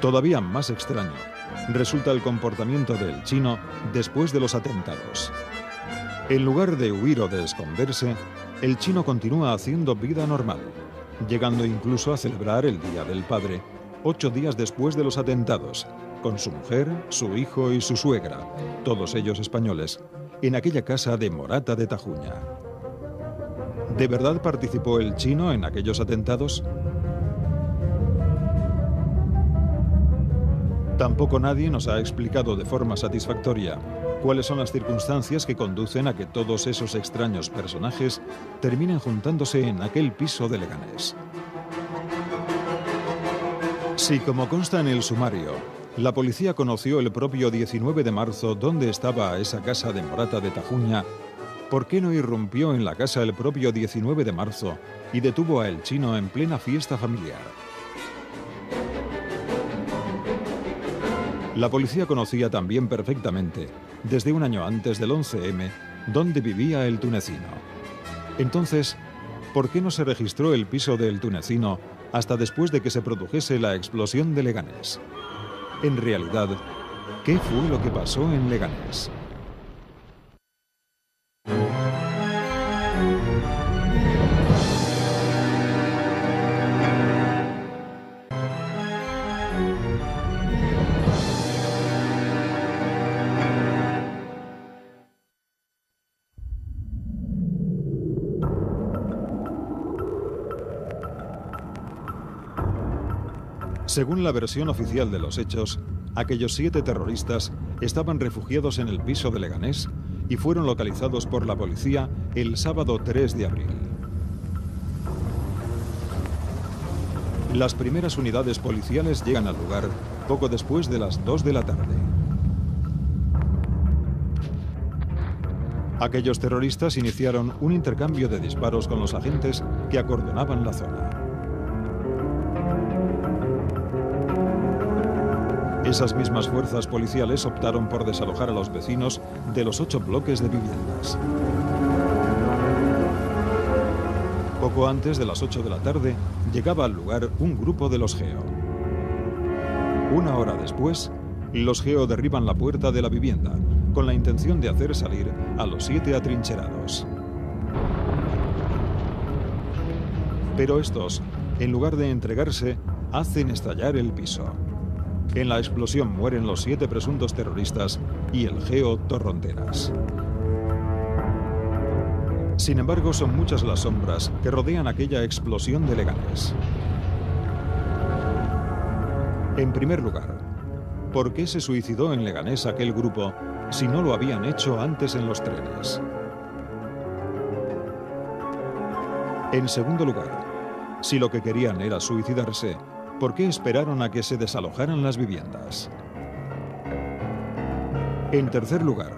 Todavía más extraño resulta el comportamiento del Chino después de los atentados. En lugar de huir o de esconderse, el Chino continúa haciendo vida normal, llegando incluso a celebrar el Día del Padre, 8 días después de los atentados, con su mujer, su hijo y su suegra, todos ellos españoles, en aquella casa de Morata de Tajuña. ¿De verdad participó el Chino en aquellos atentados? Tampoco nadie nos ha explicado de forma satisfactoria cuáles son las circunstancias que conducen a que todos esos extraños personajes terminen juntándose en aquel piso de Leganés. Si, como consta en el sumario, la policía conoció el propio 19 de marzo dónde estaba esa casa de Morata de Tajuña, ¿por qué no irrumpió en la casa el propio 19 de marzo y detuvo a El Chino en plena fiesta familiar? La policía conocía también perfectamente, desde 1 año antes del 11M, dónde vivía el tunecino. Entonces, ¿por qué no se registró el piso del tunecino hasta después de que se produjese la explosión de Leganés? En realidad, ¿qué fue lo que pasó en Leganés? Según la versión oficial de los hechos, aquellos 7 terroristas estaban refugiados en el piso de Leganés y fueron localizados por la policía el sábado 3 de abril. Las primeras unidades policiales llegan al lugar poco después de las 2 de la tarde. Aquellos terroristas iniciaron un intercambio de disparos con los agentes que acordonaban la zona. Esas mismas fuerzas policiales optaron por desalojar a los vecinos de los 8 bloques de viviendas. Poco antes de las 8 de la tarde, llegaba al lugar un grupo de los GEO. Una hora después, los GEO derriban la puerta de la vivienda, con la intención de hacer salir a los 7 atrincherados. Pero estos, en lugar de entregarse, hacen estallar el piso. En la explosión mueren los 7 presuntos terroristas y el GEO Torronteras. Sin embargo, son muchas las sombras que rodean aquella explosión de Leganés. En primer lugar, ¿por qué se suicidó en Leganés aquel grupo si no lo habían hecho antes en los trenes? En segundo lugar, si lo que querían era suicidarse, ¿por qué esperaron a que se desalojaran las viviendas? En tercer lugar,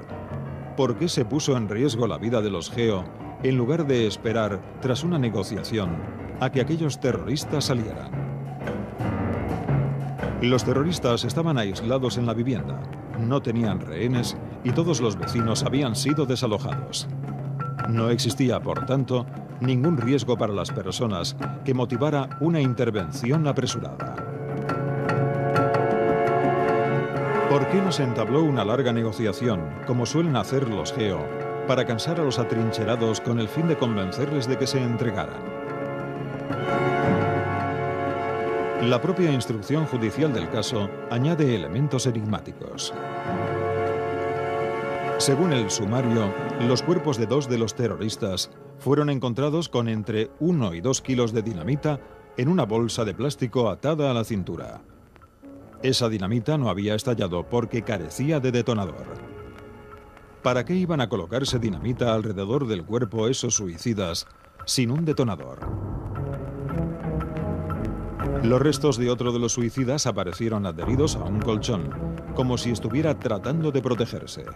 ¿por qué se puso en riesgo la vida de los GEO en lugar de esperar, tras una negociación, a que aquellos terroristas salieran? Los terroristas estaban aislados en la vivienda, no tenían rehenes y todos los vecinos habían sido desalojados. No existía, por tanto, ningún riesgo para las personas que motivara una intervención apresurada. ¿Por qué no se entabló una larga negociación, como suelen hacer los GEO, para cansar a los atrincherados con el fin de convencerles de que se entregaran? La propia instrucción judicial del caso añade elementos enigmáticos. Según el sumario, los cuerpos de 2 de los terroristas fueron encontrados con entre 1 y 2 kilos de dinamita en una bolsa de plástico atada a la cintura. Esa dinamita no había estallado porque carecía de detonador. ¿Para qué iban a colocarse dinamita alrededor del cuerpo esos suicidas sin un detonador? Los restos de otro de los suicidas aparecieron adheridos a un colchón, como si estuviera tratando de protegerse.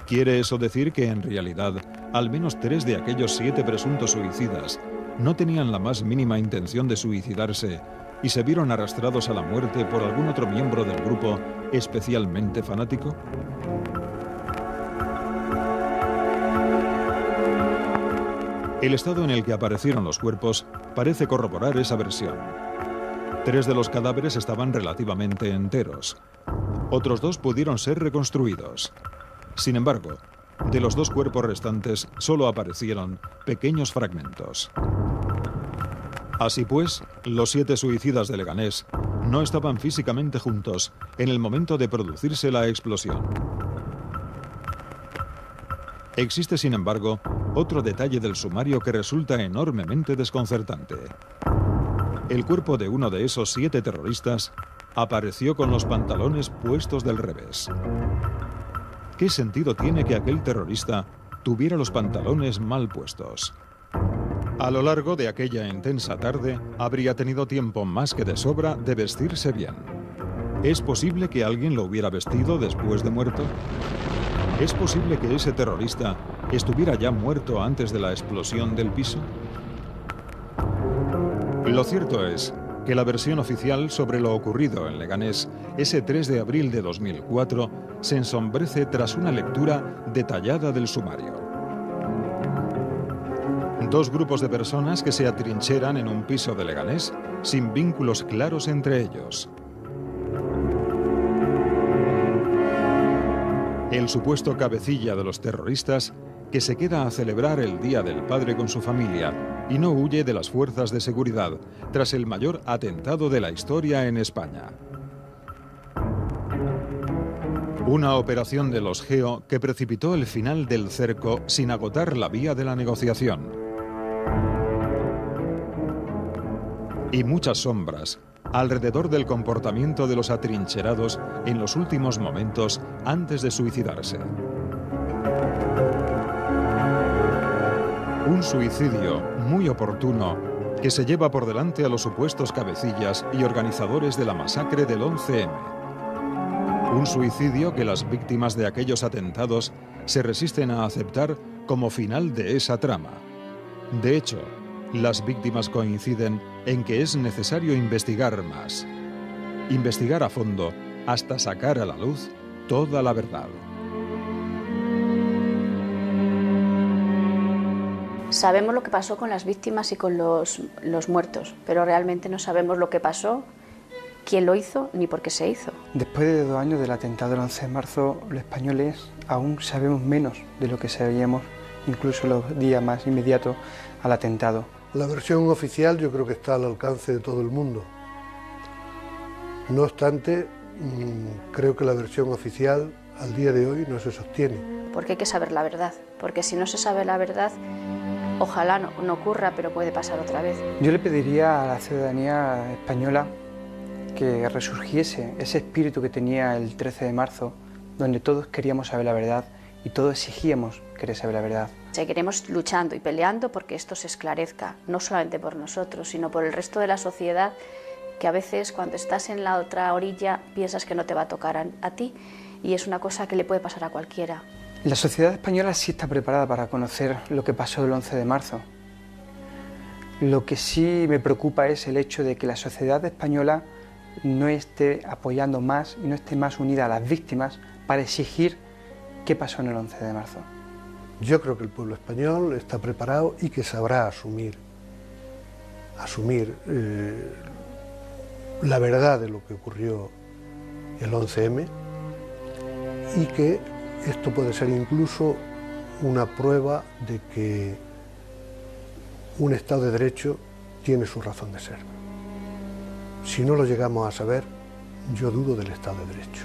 ¿Quiere eso decir que en realidad al menos 3 de aquellos 7 presuntos suicidas no tenían la más mínima intención de suicidarse y se vieron arrastrados a la muerte por algún otro miembro del grupo especialmente fanático? El estado en el que aparecieron los cuerpos parece corroborar esa versión. 3 de los cadáveres estaban relativamente enteros. Otros 2 pudieron ser reconstruidos. Sin embargo, de los 2 cuerpos restantes solo aparecieron pequeños fragmentos. Así pues, los 7 suicidas de Leganés no estaban físicamente juntos en el momento de producirse la explosión. Existe, sin embargo, otro detalle del sumario que resulta enormemente desconcertante. El cuerpo de uno de esos 7 terroristas apareció con los pantalones puestos del revés. ¿Qué sentido tiene que aquel terrorista tuviera los pantalones mal puestos? A lo largo de aquella intensa tarde, habría tenido tiempo más que de sobra de vestirse bien. ¿Es posible que alguien lo hubiera vestido después de muerto? ¿Es posible que ese terrorista estuviera ya muerto antes de la explosión del piso? Lo cierto es que la versión oficial sobre lo ocurrido en Leganés ese 3 de abril de 2004 se ensombrece tras una lectura detallada del sumario. 2 grupos de personas que se atrincheran en un piso de Leganés sin vínculos claros entre ellos. El supuesto cabecilla de los terroristas que se queda a celebrar el Día del Padre con su familia y no huye de las fuerzas de seguridad tras el mayor atentado de la historia en España. Una operación de los GEO que precipitó el final del cerco sin agotar la vía de la negociación. Y muchas sombras alrededor del comportamiento de los atrincherados en los últimos momentos antes de suicidarse. Un suicidio muy oportuno que se lleva por delante a los supuestos cabecillas y organizadores de la masacre del 11M. Un suicidio que las víctimas de aquellos atentados se resisten a aceptar como final de esa trama. De hecho, las víctimas coinciden en que es necesario investigar más. Investigar a fondo hasta sacar a la luz toda la verdad. Sabemos lo que pasó con las víctimas y con los muertos, pero realmente no sabemos lo que pasó, quién lo hizo ni por qué se hizo. Después de 2 años del atentado del 11 de marzo, los españoles aún sabemos menos de lo que sabíamos incluso los días más inmediatos al atentado. La versión oficial yo creo que está al alcance de todo el mundo. No obstante, creo que la versión oficial al día de hoy no se sostiene. Porque hay que saber la verdad, porque si no se sabe la verdad, ojalá no ocurra, pero puede pasar otra vez. Yo le pediría a la ciudadanía española que resurgiese ese espíritu que tenía el 13 de marzo, donde todos queríamos saber la verdad y todos exigíamos querer saber la verdad. Seguiremos luchando y peleando porque esto se esclarezca, no solamente por nosotros, sino por el resto de la sociedad, que a veces cuando estás en la otra orilla piensas que no te va a tocar a ti, y es una cosa que le puede pasar a cualquiera. La sociedad española sí está preparada para conocer lo que pasó el 11 de marzo. Lo que sí me preocupa es el hecho de que la sociedad española no esté apoyando más y no esté más unida a las víctimas para exigir qué pasó en el 11 de marzo. Yo creo que el pueblo español está preparado y que sabrá asumir la verdad de lo que ocurrió el 11M y que esto puede ser incluso una prueba de que un Estado de Derecho tiene su razón de ser. Si no lo llegamos a saber, yo dudo del Estado de Derecho.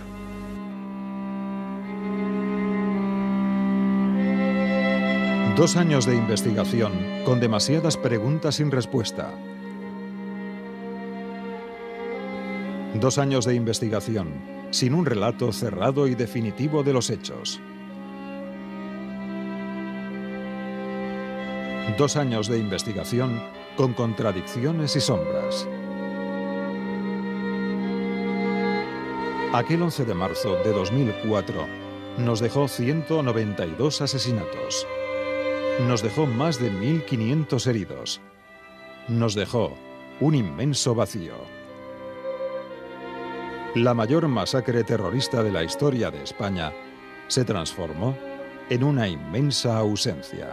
Dos años de investigación con demasiadas preguntas sin respuesta. 2 años de investigación sin un relato cerrado y definitivo de los hechos. 2 años de investigación con contradicciones y sombras. Aquel 11 de marzo de 2004 nos dejó 192 asesinatos. Nos dejó más de 1.500 heridos. Nos dejó un inmenso vacío. La mayor masacre terrorista de la historia de España se transformó en una inmensa ausencia.